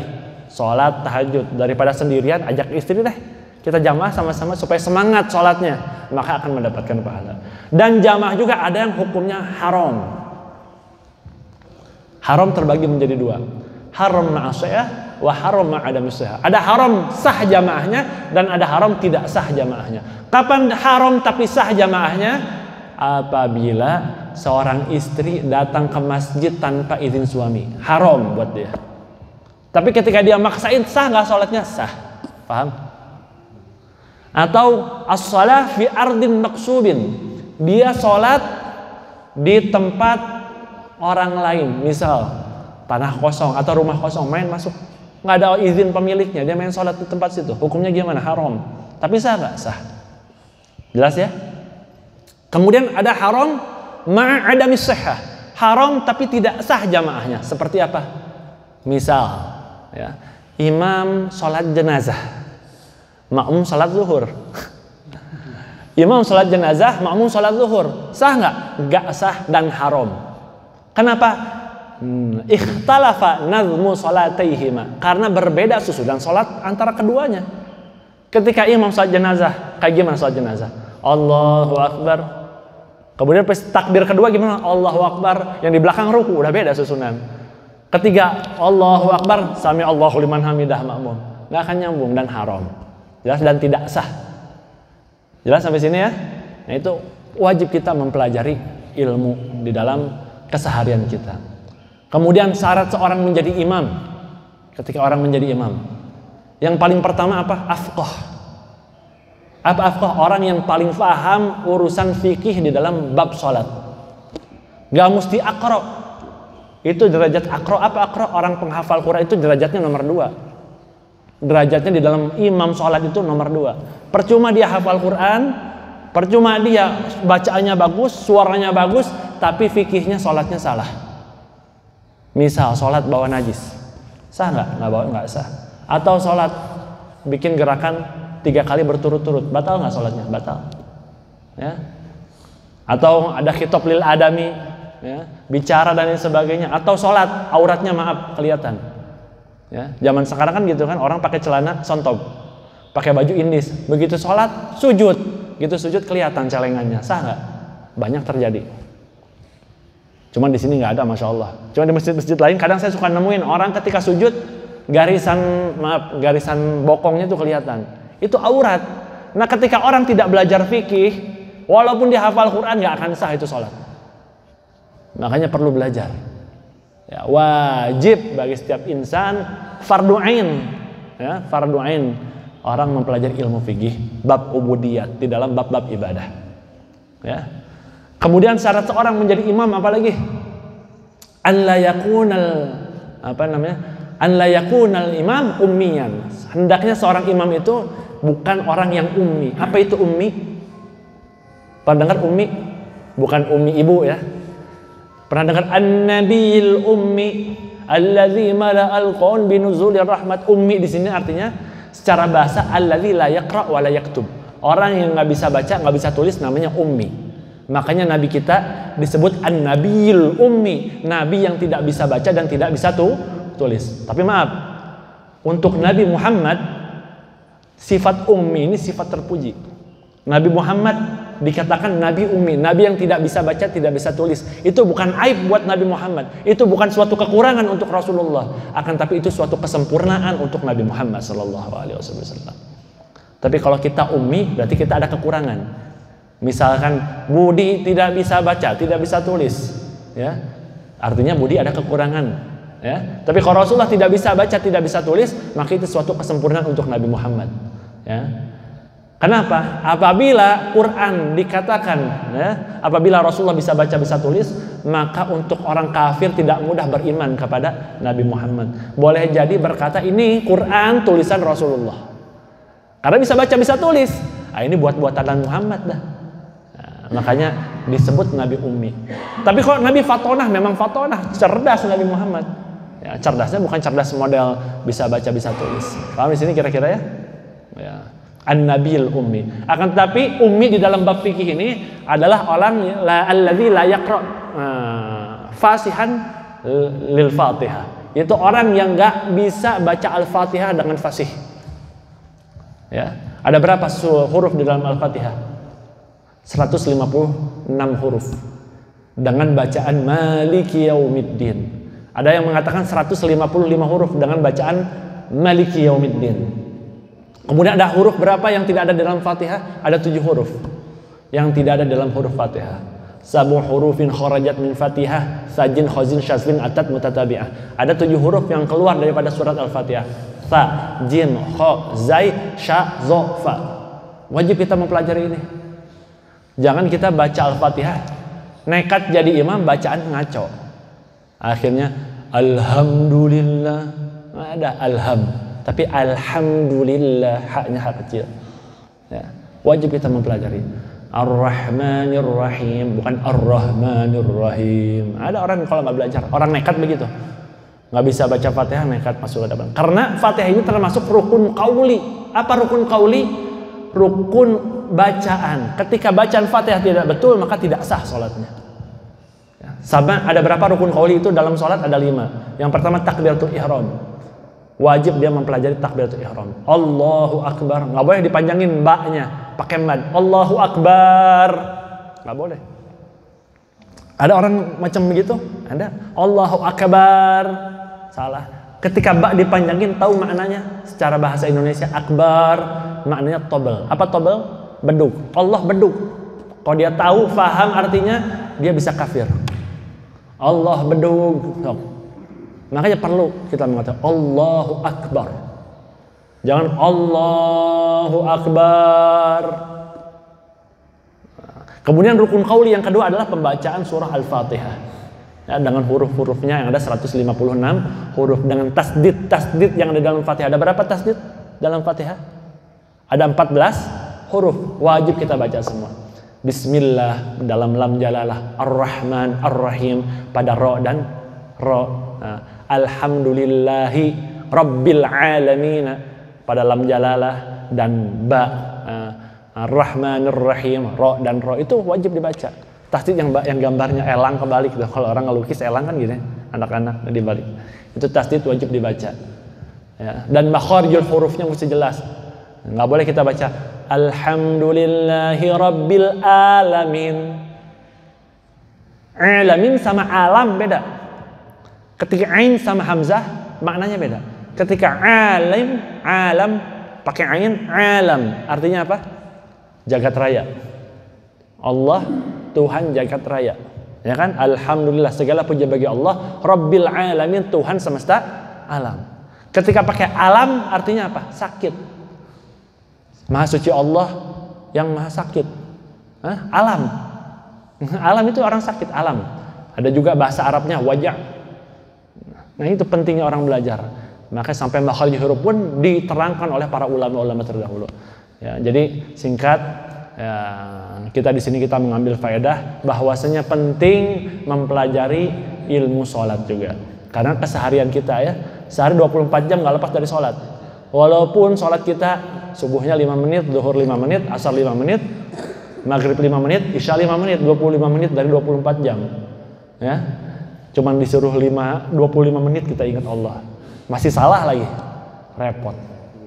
sholat tahajud, daripada sendirian ajak istri deh, kita jamaah sama-sama supaya semangat sholatnya, maka akan mendapatkan pahala. Dan jamaah juga ada yang hukumnya haram. Haram terbagi menjadi 2, haram ma'asiyah wa haram ma'adamusiyah. Ada haram sah jamaahnya dan ada haram tidak sah jamaahnya. Kapan haram tapi sah jamaahnya? Apabila seorang istri datang ke masjid tanpa izin suami, haram buat dia. Tapi ketika dia maksain, sah nggak sholatnya? Sah. Paham? Atau as-shalah fi ardin maksubin, dia sholat di tempat orang lain, misal tanah kosong atau rumah kosong, main masuk, nggak ada izin pemiliknya, dia main sholat di tempat situ, hukumnya gimana? Haram. Tapi sah nggak? Sah. Jelas ya? Kemudian ada haram ma'adamis sihhah, haram tapi tidak sah jamaahnya. Seperti apa? Misal, ya, imam sholat jenazah, makmum sholat zuhur. Imam sholat jenazah, makmum sholat zuhur. Sah nggak? Nggak sah dan haram. Kenapa? Ikhtalafa nazmu sholataihima. Karena berbeda susunan sholat antara keduanya. Ketika imam sholat jenazah, kayak gimana sholat jenazah? Allahu Akbar. Kemudian pas takbir kedua gimana? Allahu Akbar. Yang di belakang ruku, udah beda susunan. Ketiga, Allahu Akbar, sami Allahu liman hamidah, makmum. Nggak akan nyambung dan haram. Jelas dan tidak sah. Jelas sampai sini ya? Nah itu wajib kita mempelajari ilmu di dalam keseharian kita. Kemudian syarat seorang menjadi imam. Ketika orang menjadi imam, yang paling pertama apa? Afqah. Apa afqah? Orang yang paling paham urusan fikih di dalam bab sholat. Gak mesti aqra. Itu derajat aqra. Apa aqra? Orang penghafal Quran itu derajatnya nomor 2. Derajatnya di dalam imam sholat itu nomor 2. Percuma dia hafal Quran, percuma dia bacaannya bagus, suaranya bagus, tapi fikihnya sholatnya salah. Misal sholat bawa najis, sah nggak? Nggak bawa, nggak sah. Atau sholat bikin gerakan 3 kali berturut-turut, batal nggak sholatnya? Batal. Ya. Atau ada khitab lil adami, ya, bicara dan lain sebagainya. Atau sholat auratnya maaf kelihatan. Ya, zaman sekarang kan gitu kan, orang pakai celana sontob, pakai baju indis, begitu sholat sujud, gitu sujud kelihatan celengannya, sah nggak? Banyak terjadi. Cuman di sini nggak ada, masya Allah. Cuma di masjid-masjid lain kadang saya suka nemuin orang ketika sujud garisan bokongnya itu kelihatan, itu aurat. Nah ketika orang tidak belajar fikih, walaupun dia hafal Quran nggak akan sah itu sholat. Makanya perlu belajar. Ya, wajib bagi setiap insan, fardu ain, ya, fardu ain orang mempelajari ilmu fikih bab ubudiyat di dalam bab-bab ibadah. Ya. Kemudian syarat seorang menjadi imam apalagi? An la yakunal imam ummiyan. Hendaknya seorang imam itu bukan orang yang ummi. Apa itu ummi? Pernah dengar ummi? Bukan ummi ibu ya. Pernah dengar an-nabiyil ummi allazi mala'al qaun binuzulir rahmat? Ummi di sini artinya secara bahasa allazi la yaqra wa la yaktub. Orang yang enggak bisa baca, enggak bisa tulis namanya ummi. Makanya nabi kita disebut an-nabiyil ummi, nabi yang tidak bisa baca dan tidak bisa tulis. Tapi maaf, untuk Nabi Muhammad sifat ummi ini sifat terpuji. Nabi Muhammad dikatakan nabi ummi, nabi yang tidak bisa baca, tidak bisa tulis. Itu bukan aib buat Nabi Muhammad, itu bukan suatu kekurangan untuk Rasulullah, akan tapi itu suatu kesempurnaan untuk Nabi Muhammad sallallahu alaihi wasallam. Tapi kalau kita ummi berarti kita ada kekurangan. Misalkan Budi tidak bisa baca, tidak bisa tulis, ya. Artinya Budi ada kekurangan, ya. Tapi kalau Rasulullah tidak bisa baca, tidak bisa tulis, maka itu suatu kesempurnaan untuk Nabi Muhammad, ya. Kenapa? Apabila Quran dikatakan, ya, apabila Rasulullah bisa baca, bisa tulis, maka untuk orang kafir tidak mudah beriman kepada Nabi Muhammad. Boleh jadi berkata ini Quran tulisan Rasulullah, karena bisa baca, bisa tulis. Nah, ini buat-buatan Muhammad dah. Nah, makanya disebut Nabi Ummi. Tapi kalau Nabi Fatonah, memang Fatonah, cerdas Nabi Muhammad. Ya, cerdasnya bukan cerdas model bisa baca, bisa tulis. Paham di sini kira-kira ya? Ya. An-Nabil Ummi. Akan tetapi Ummi di dalam bab fikih ini adalah orang alladzi la yaqra fasihan lil Fatihah. Itu orang yang enggak bisa baca Al-Fatihah dengan fasih. Ya. Ada berapa huruf di dalam Al-Fatihah? 156 huruf dengan bacaan Maliki Yaumiddin. Ada yang mengatakan 155 huruf dengan bacaan Maliki Yaumiddin. Kemudian ada huruf berapa yang tidak ada dalam Fatihah? Ada 7 huruf yang tidak ada dalam huruf Fatihah. Sabu hurufin kharajat min Fatihah, sajin khazin syazin atat mutatabi'ah. Ada 7 huruf yang keluar daripada surat Al-Fatihah. Fa, jim, kha, zai, sha, zo, fa. Wajib kita mempelajari ini. Jangan kita baca Al-Fatihah nekat jadi imam bacaan ngaco. Akhirnya alhamdulillah, ada alham, tapi alhamdulillah haknya hak kecil. Ya, wajib kita mempelajari. Ar-Rahmanir Rahim, bukan Ar-Rahmanir Rahim. Ada orang kalau nggak belajar, orang nekat begitu, nggak bisa baca Fatihah nekat masuk ke dalam. Karena Fatihah ini termasuk rukun qauli. Apa rukun qauli? Rukun bacaan. Ketika bacaan Fatihah tidak betul, maka tidak sah sholatnya. Sama ada berapa rukun qauli itu dalam sholat? Ada 5. Yang pertama takbiratul ihram. Wajib dia mempelajari takbiratul ihram. Allahu Akbar. Nggak boleh dipanjangin ba-nya, pakai mad. Allahu Akbar. Nggak boleh. Ada orang macam begitu? Ada. Allahu Akbar. Salah. Ketika ba dipanjangin, tahu maknanya? Secara bahasa Indonesia, akbar maknanya tobel. Apa tobel? Bedug. Allah bedug. Kalau dia tahu, faham artinya, dia bisa kafir. Allah bedug. Makanya perlu kita mengatakan Allahu Akbar. Jangan Allahu Akbar. Kemudian rukun qauli yang kedua adalah pembacaan surah Al-Fatihah. Ya, dengan huruf-hurufnya yang ada 156 huruf dengan tasdid yang ada dalam Fatihah. Ada berapa tasdid dalam Fatihah? Ada 14 huruf. Wajib kita baca semua. Bismillah dalam lam jalalah, Ar-Rahman Ar-Rahim pada ro dan ro. Alhamdulillahi Rabbil Alamin pada lam jalalah dan ba. Ar-Rahman Ar-Rahim ro dan ro itu wajib dibaca. Tasdid yang gambarnya elang kebalik. Kalau orang ngelukis elang kan gini, anak-anak dibalik. Itu tasdid wajib dibaca. Ya. Dan makharijul hurufnya mesti jelas. Nggak boleh kita baca Alhamdulillahi Rabbil Alamin. Alamin sama alam beda. Ketika ain sama hamzah maknanya beda. Ketika alam pakai ain, alam artinya apa? Jagat raya. Allah Tuhan jagat raya. Ya kan? Alhamdulillah segala puja bagi Allah Rabbil Alamin, Tuhan semesta alam. Ketika pakai alam artinya apa? Sakit. Maha suci Allah yang maha sakit. Alam. Alam itu orang sakit, alam. Ada juga bahasa Arabnya wajah. Nah itu pentingnya orang belajar. Maka sampai makhraj huruf pun diterangkan oleh para ulama-ulama terdahulu. Ya, jadi singkat, ya, kita di sini kita mengambil faedah bahwasanya penting mempelajari ilmu sholat juga. Karena keseharian kita ya, sehari 24 jam nggak lepas dari sholat. Walaupun sholat kita subuhnya 5 menit, zuhur 5 menit, asar 5 menit, maghrib 5 menit, isya 5 menit, 25 menit dari 24 jam. Ya. Cuman disuruh 25 menit kita ingat Allah. Masih salah lagi. Repot.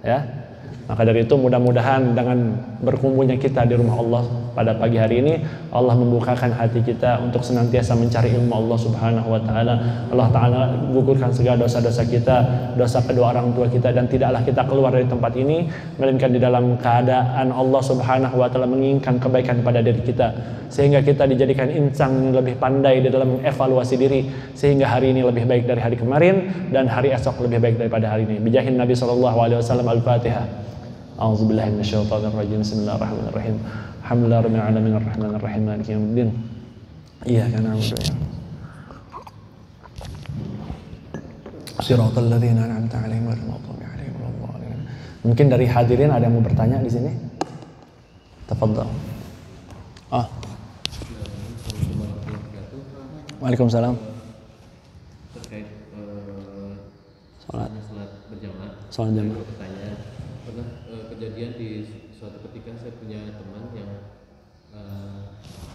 Ya. Maka dari itu mudah-mudahan dengan berkumpulnya kita di rumah Allah pada pagi hari ini, Allah membukakan hati kita untuk senantiasa mencari ilmu Allah Subhanahu wa taala. Allah taala gugurkan segala dosa-dosa kita, dosa kedua orang tua kita, dan tidaklah kita keluar dari tempat ini melainkan di dalam keadaan Allah Subhanahu wa taala menginginkan kebaikan pada diri kita, sehingga kita dijadikan insan yang lebih pandai di dalam mengevaluasi diri, sehingga hari ini lebih baik dari hari kemarin dan hari esok lebih baik daripada hari ini. Bijahin Nabi sallallahu alaihi wasallam. Al-Fatihah. A'udzubillahi minasyaitonirrajim. Bismillahirrahmanirrahim. Alhamdulillahi rabbil alamin arrahmanir rahim maliki yaumiddin. Iyyaka na'budu wa iyyaka nasta'in. Shiratal ladzina an'amta 'alaihim ghairil maghdubi 'alaihim waladdallin. Mungkin dari hadirin ada yang mau bertanya di sini? Tafadhal. Waalaikumsalam. Terkait salat berjamaah. Salat jamaah. Pernah kejadian di suatu ketika saya punya teman yang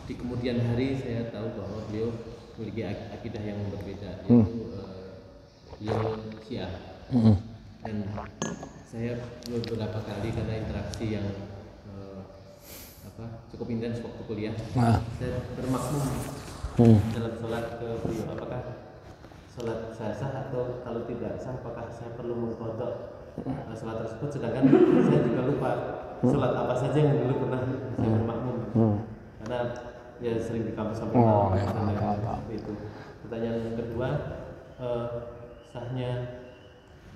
di kemudian hari saya tahu bahwa beliau memiliki akidah yang berbeda, yaitu beliau Syiah. Dan saya beberapa kali karena interaksi yang cukup intens waktu kuliah, saya bermakmum dalam sholat ke beliau. Apakah sholat saya sah, atau kalau tidak sah apakah saya perlu mengkodok sholat tersebut, sedangkan saya juga lupa sholat apa saja yang dulu pernah saya bermakmum, karena ya sering di kampus sampai itu. Pertanyaan yang kedua, sahnya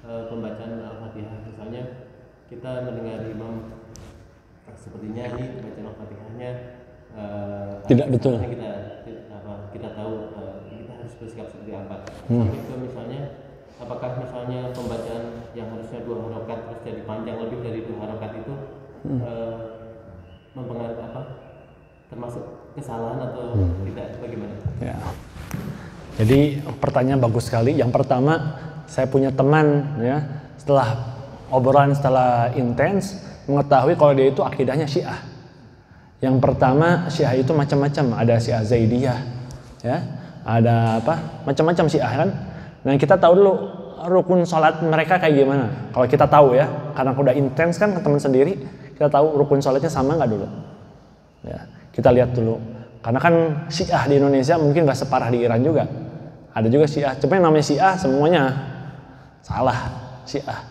pembacaan Al-Fatihah. Misalnya kita mendengar imam seperti nyanyi, bacaan Al-Fatihahnya tidak betul. Kita tahu kita harus bersikap seperti apa. Sampai ke misalnya, apakah misalnya pembacaan yang harusnya 2 harokat terus jadi panjang lebih dari 2 harokat itu mempengaruhi termasuk kesalahan atau tidak, bagaimana? Ya. Jadi pertanyaan bagus sekali. Yang pertama, saya punya teman ya, setelah obrolan setelah intens mengetahui kalau dia itu akidahnya Syiah. Yang pertama, Syiah itu macam-macam, ada Syiah Zaidiyah, ya, ada apa, macam-macam Syiah kan. Nah kita tahu dulu rukun sholat mereka kayak gimana. Kalau kita tahu ya, karena udah intens kan ke teman sendiri, kita tahu rukun sholatnya sama nggak dulu. Ya, kita lihat dulu. Karena kan Syiah di Indonesia mungkin nggak separah di Iran juga. Ada juga Syiah, cuma yang namanya Syiah semuanya salah Syiah.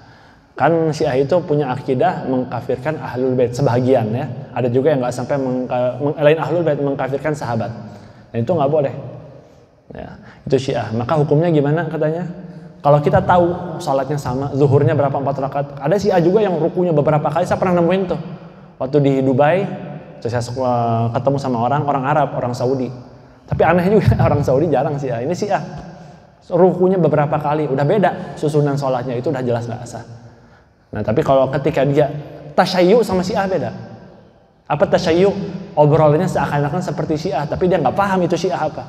Kan Syiah itu punya akidah mengkafirkan Ahlul Bait sebagian ya. Ada juga yang nggak sampai lain Ahlul Bait mengkafirkan sahabat. Dan itu nggak boleh. Ya, itu Syiah. Maka hukumnya gimana katanya? Kalau kita tahu sholatnya sama, zuhurnya berapa 4 rakaat. Ada Syiah juga yang rukunya beberapa kali. Saya pernah nemuin tuh. Waktu di Dubai, saya ketemu sama orang Arab, orang Saudi. Tapi aneh juga orang Saudi jarang Syiah. Ini Syiah. Rukunya beberapa kali. Udah beda susunan sholatnya, itu udah jelas nggak sah. Nah tapi kalau ketika dia tasyayyu sama Syiah beda. Apa tasyayyu? Obrolannya seakan-akan seperti Syiah, tapi dia nggak paham itu Syiah apa.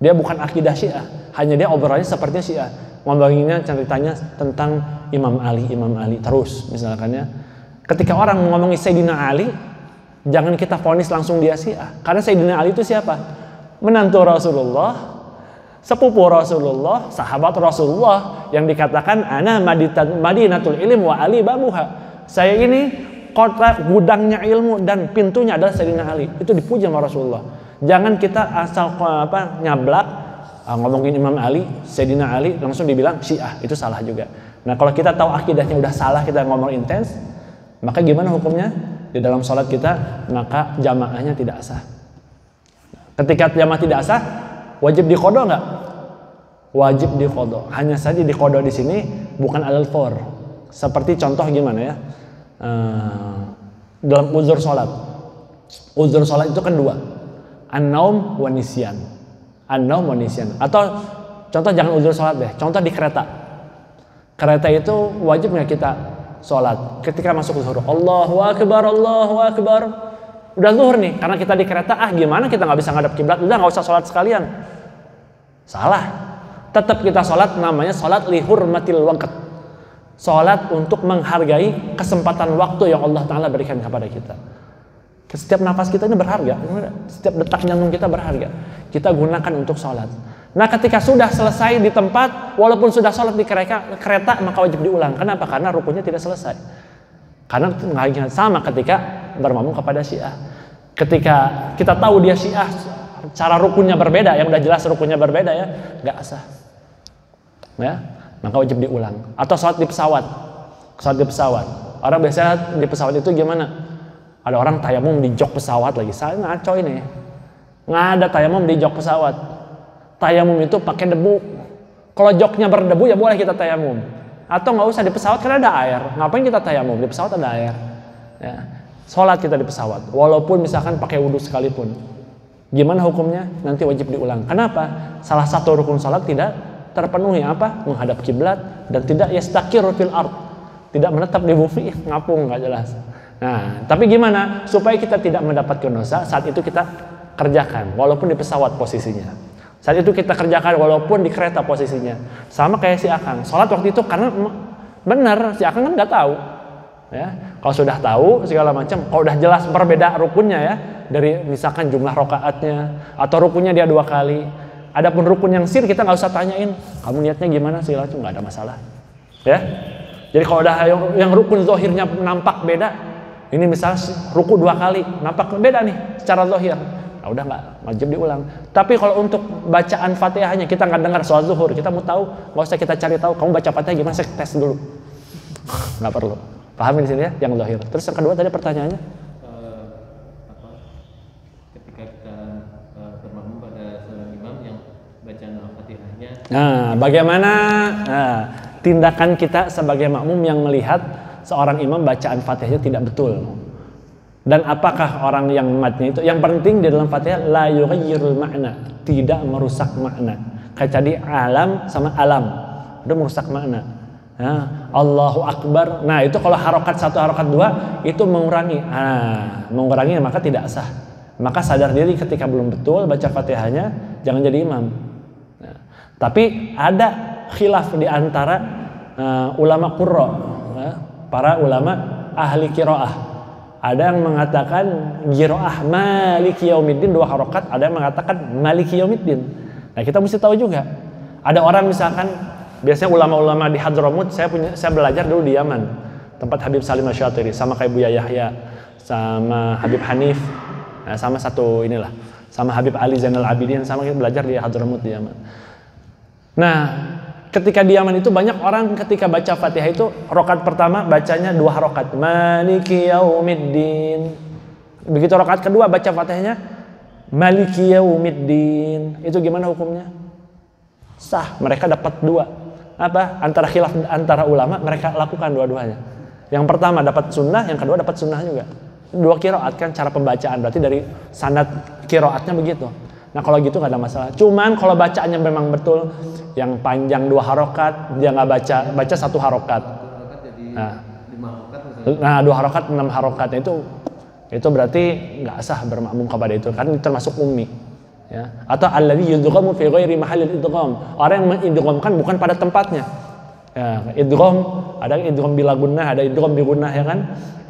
Dia bukan akidah Syiah, hanya dia obrolannya seperti Syiah. Ngomonginnya ceritanya tentang Imam Ali terus misalkan ya. Ketika orang ngomongin Sayyidina Ali, jangan kita vonis langsung dia Syiah. Karena Sayyidina Ali itu siapa? Menantu Rasulullah, sepupu Rasulullah, sahabat Rasulullah yang dikatakan ana Madinatul Ilm wa Ali babuha. Saya ini kota gudangnya ilmu dan pintunya adalah Sayyidina Ali. Itu dipuji sama Rasulullah. Jangan kita asal nyablak ngomongin Imam Ali, Sayyidina Ali langsung dibilang Syiah. Itu salah juga. Nah, kalau kita tahu akidahnya udah salah, kita ngomong intens, maka gimana hukumnya? Di dalam sholat kita, maka jamaahnya tidak sah. Ketika jamaah tidak sah, wajib diqodho nggak? Wajib diqodho. Hanya saja diqodho di sini bukan alal for. Seperti contoh gimana ya? Dalam uzur sholat. Uzur sholat itu kan 2. An-naum wa nisyan. An-naum wa nisyan. Atau contoh jangan uzur sholat deh. Contoh di kereta. Kereta itu wajib nggak kita sholat? Ketika masuk zuhur, Allahu Akbar, Allahu Akbar. Udah zuhur nih, karena kita di kereta, gimana kita nggak bisa ngadap kiblat? Udah nggak usah sholat sekalian. Salah. Tetap kita sholat, namanya sholat lihurmatil waqt. Sholat untuk menghargai kesempatan waktu yang Allah Ta'ala berikan kepada kita. Setiap nafas kita ini berharga. Setiap detak jantung kita berharga. Kita gunakan untuk sholat. Nah ketika sudah selesai di tempat, walaupun sudah sholat di kereta, maka wajib diulang. Kenapa? Karena rukunnya tidak selesai. Karena sama ketika bermakmum kepada Syiah. Ketika kita tahu dia Syiah, cara rukunnya berbeda, yang udah jelas rukunnya berbeda ya, nggak sah. Ya, maka wajib diulang. Atau sholat di pesawat. Sholat di pesawat. Orang biasanya di pesawat itu gimana? Ada orang tayamum di jok pesawat lagi. Saya ngaco ini. Nggak ada tayamum di jok pesawat. Tayamum itu pakai debu. Kalau joknya berdebu ya boleh kita tayamum. Atau nggak usah di pesawat karena ada air. Ngapain kita tayamum? Di pesawat ada air. Ya. Sholat kita di pesawat. Walaupun misalkan pakai wudhu sekalipun. Gimana hukumnya? Nanti wajib diulang. Kenapa? Salah satu rukun sholat tidak terpenuhi apa? Menghadap kiblat dan tidak yastaqiru fil ard. Tidak menetap di bumi, ngapung nggak jelas. Nah, tapi gimana supaya kita tidak mendapatkan dosa saat itu kita kerjakan walaupun di pesawat posisinya. Saat itu kita kerjakan walaupun di kereta posisinya. Sama kayak si Akang. Sholat waktu itu karena benar si Akang kan nggak tahu. Ya, kalau sudah tahu segala macam, kalau udah jelas berbeda rukunnya ya, dari misalkan jumlah rokaatnya atau rukunnya dia 2 kali. Adapun rukun yang sir kita nggak usah tanyain, kamu niatnya gimana segala macam, nggak ada masalah. Ya, jadi kalau udah yang rukun zahirnya nampak beda. Ini misalnya ruku 2 kali, nampak beda nih secara zahir. Nah, udah nggak wajib diulang. Tapi kalau untuk bacaan Fatihahnya kita nggak dengar sholat zuhur, kita mau tahu, nggak usah kita cari tahu. Kamu baca Fatihah gimana? Saya tes dulu. Nggak perlu. Paham di sini ya, yang zahir. Terus yang kedua tadi pertanyaannya? Ketika kita bermakmum pada seorang imam yang bacaan Al-Fatihahnya. Nah, bagaimana tindakan kita sebagai makmum yang melihat seorang imam bacaan Fatihahnya tidak betul. Dan apakah orang yang matnya itu, yang penting di dalam Fatihah la yughayyirul makna, tidak merusak makna. Kayak tadi alam sama alam, udah merusak makna. Ya, Allahu Akbar. Nah, itu kalau harokat 1 harokat 2 itu mengurangi. Mengurangi maka tidak sah. Maka sadar diri ketika belum betul baca Fatihahnya, jangan jadi imam. Nah, tapi ada khilaf di antara ulama qurra, para ulama ahli qiraah. Ada yang mengatakan qiraah maliki yaumiddin 2 harokat, ada yang mengatakan maliki yaumiddin. Nah, kita mesti tahu juga. Ada orang misalkan, biasanya ulama-ulama di Hadramut, saya belajar dulu di Yaman, tempat Habib Salim Asy-Syatiri, sama kayak Buya Yahya, sama Habib Hanif, nah, sama satu inilah, sama Habib Ali Zainal Abidin, sama kita belajar di Hadramut di Yaman. Nah, ketika di Yaman itu banyak orang ketika baca Fatihah itu rokat pertama bacanya 2 harokat, maliki yaumiddin. Begitu rokat kedua baca Fatihahnya maliki yaumiddin. Itu gimana hukumnya? Sah, mereka dapat 2. Apa? Antara khilaf antara ulama, mereka lakukan dua-duanya. Yang pertama dapat sunnah, yang kedua dapat sunnah juga. 2 qiraat kan cara pembacaan, berarti dari sanad qiraatnya begitu. Nah, kalau gitu nggak ada masalah. Cuman kalau bacaannya memang betul yang panjang 2 harokat, dia nggak baca 1 harokat. Nah, 2 harokat 6 harokat itu berarti nggak sah bermakmum kepada itu, kan itu termasuk ummi. Ya. Atau alladzi yudghamu fi ghairi mahallil idgham, orang yang mengidghamkan bukan pada tempatnya. Ya, idgham, ada idgham bila gunnah, ada idgham bi gunnah, ya kan?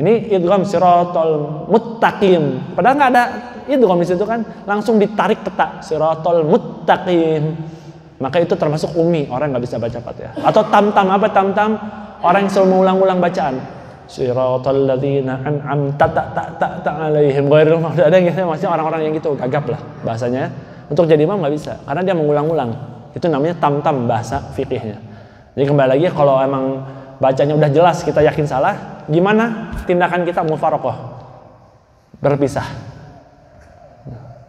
Ini idgham siratal muttaqin. Padahal nggak ada idgham di situ kan, langsung ditarik peta siratal muttaqin. Maka itu termasuk ummi, orang nggak bisa baca Fatihah. Atau tam-tam, apa tam-tam? Orang yang selalu mengulang-ulang bacaan. Siratal ladzina an'amta ta alaihim ghairil maghdubi. Ada yang gitu, maksudnya orang-orang yang gitu, gagap lah bahasanya. Untuk jadi imam nggak bisa, karena dia mengulang-ulang. Itu namanya tam-tam bahasa fikihnya. Jadi kembali lagi, kalau emang bacanya udah jelas kita yakin salah, gimana tindakan kita? Mufaraqah, berpisah.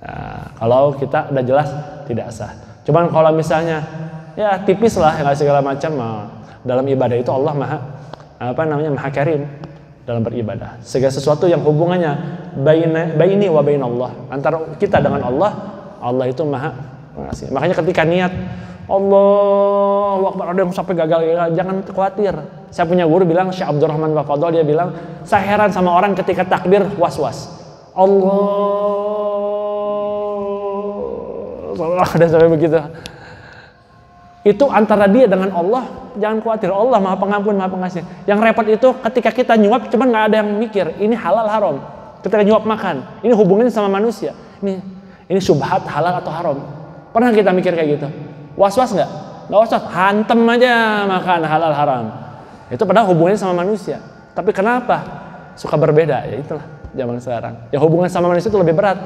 Nah, kalau kita udah jelas tidak sah. Cuman kalau misalnya ya tipis lah, nggak segala macam, dalam ibadah itu Allah maha karim dalam beribadah. Segala sesuatu yang hubungannya baini wa bainallah, antara kita dengan Allah, Allah itu maha pengasih. Makanya ketika niat Allahu Akbar, ada yang sampai gagal, jangan khawatir. Saya punya guru bilang, Syekh Abdurrahman Bafadol, dia bilang, saya heran sama orang ketika takbir was-was. Allah, ada sampai begitu. Itu antara dia dengan Allah, jangan khawatir. Allah maha pengampun, maha pengasih. Yang repot itu ketika kita nyuap, cuman nggak ada yang mikir ini halal haram. Ketika nyuap makan, ini hubungannya sama manusia. Ini syubhat halal atau haram. Pernah kita mikir kayak gitu? Was-was nggak? Nggak was-was, hantem aja makan halal haram. Itu padahal hubungannya sama manusia. Tapi kenapa suka berbeda? Ya itulah zaman sekarang. Ya hubungan sama manusia itu lebih berat.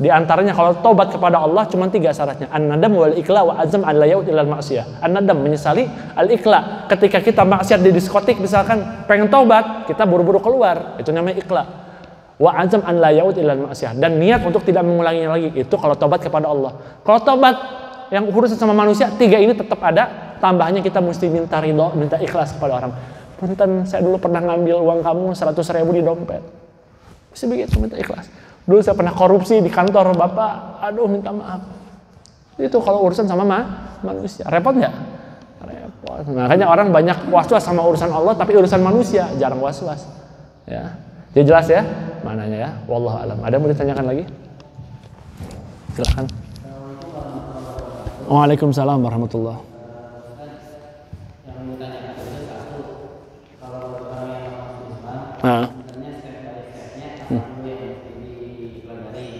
Di antaranya kalau taubat kepada Allah cuma 3 syaratnya. An-nadam wal iqla wa azam an la yaud ilal ma'siyah. An-nadam menyesali, al-iqla ketika kita maksiat di diskotik misalkan, pengen taubat, kita buru-buru keluar. Itu namanya iqla. Wa azam an la yaud ilal ma'siyah, dan niat untuk tidak mengulanginya lagi. Itu kalau taubat kepada Allah. Kalau taubat yang urusan sama manusia, 3 ini tetap ada. Tambahannya kita mesti minta ridho, minta ikhlas kepada orang. Punten, saya dulu pernah ngambil uang kamu 100.000 di dompet. Mesti begitu, minta ikhlas. Dulu saya pernah korupsi di kantor Bapak, aduh minta maaf. Itu kalau urusan sama manusia, repot nggak? Repot. Makanya orang banyak was-was sama urusan Allah, tapi urusan manusia jarang was-was. Ya, jadi jelas ya mananya ya. Wallahu alam. Ada yang mau ditanyakan lagi? Silakan. Waalaikumsalam warahmatullahi.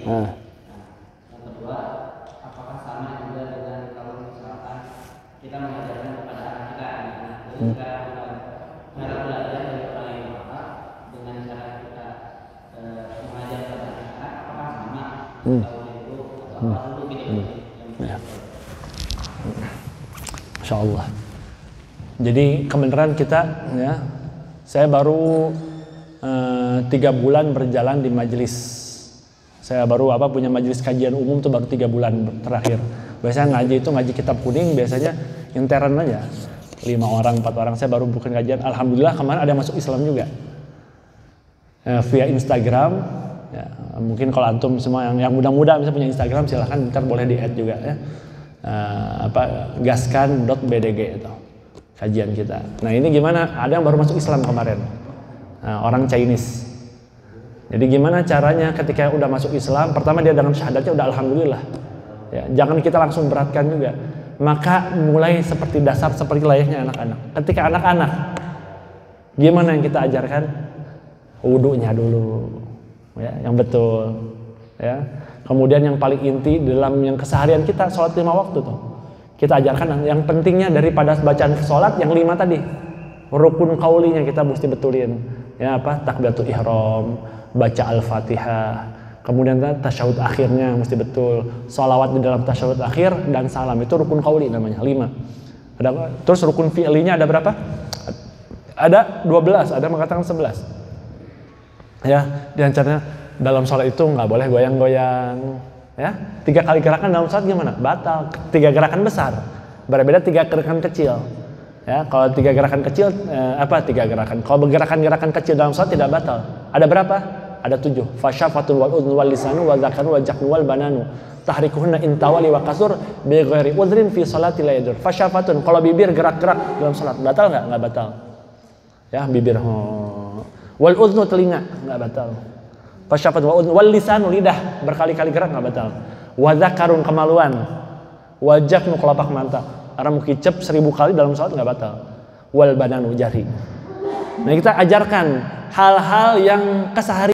Yang kedua, apakah sama juga dengan kalau misalkan kita mengajarkan kepada anak kita, jadi cara belajar dari orang yang paham dengan cara kita mengajar kepada anak, apakah sama? Kalau itu atau Ya. Masya Allah. Jadi kebenaran kita ya, saya baru 3 bulan berjalan di majelis. Saya baru punya majelis kajian umum tuh baru 3 bulan terakhir. Biasanya ngaji itu ngaji kitab kuning, biasanya intern aja. 5 orang, 4 orang, saya baru bukan kajian. Alhamdulillah kemarin ada yang masuk Islam juga. Via Instagram. Ya, mungkin kalau antum semua yang muda-muda misalnya punya Instagram, silahkan ntar boleh di-add juga ya. Gaskan.bdg itu kajian kita. Nah, ini gimana? Ada yang baru masuk Islam kemarin. Orang Chinese. Jadi gimana caranya ketika udah masuk Islam, pertama dia dengan syahadatnya udah alhamdulillah. Ya, jangan kita langsung beratkan juga. Maka mulai seperti dasar, seperti layaknya anak-anak. Ketika anak-anak, gimana yang kita ajarkan? Wudunya dulu. ya, yang betul. Ya. Kemudian yang paling inti dalam yang keseharian kita sholat 5 waktu tuh. Kita ajarkan yang pentingnya daripada bacaan sholat yang 5 tadi. Rukun qaulinya kita mesti betulin. Ya apa? Takbiratul ihram, baca Al-Fatihah. Kemudian tasyahud akhirnya mesti betul. Sholawat di dalam tasyahud akhir dan salam itu rukun qauli namanya 5. Terus rukun fi'linya ada berapa? Ada 12, ada mengatakan 11. Ya, diantaranya dalam sholat itu nggak boleh goyang-goyang. Ya, 3 kali gerakan dalam sholat gimana? Batal. 3 gerakan besar, berbeda 3 gerakan kecil. Ya, kalau 3 gerakan kecil, 3 gerakan. Kalau gerakan-gerakan kecil dalam sholat tidak batal. Ada berapa? Ada 7. Fasyafatun wal udhun wal lisanu wal zakanu wal jaknu wal bananu. Tahrikuhunna intawali wa kasur bi ghairi udhrin fi sholati la yadur. Fasyafatun, kalau bibir gerak-gerak dalam sholat batal nggak? Nggak batal. Ya, bibir. Wal udhnu telinga nggak batal. Fasyafat wal lisanu lidah berkali-kali gerak nggak batal. Wa zakarun kemaluan. Wa jaknu kelopak mata. Orang kicep 1000 kali dalam sholat nggak batal. Wal bananu jari. Nah kita ajarkan hal-hal yang keseharian.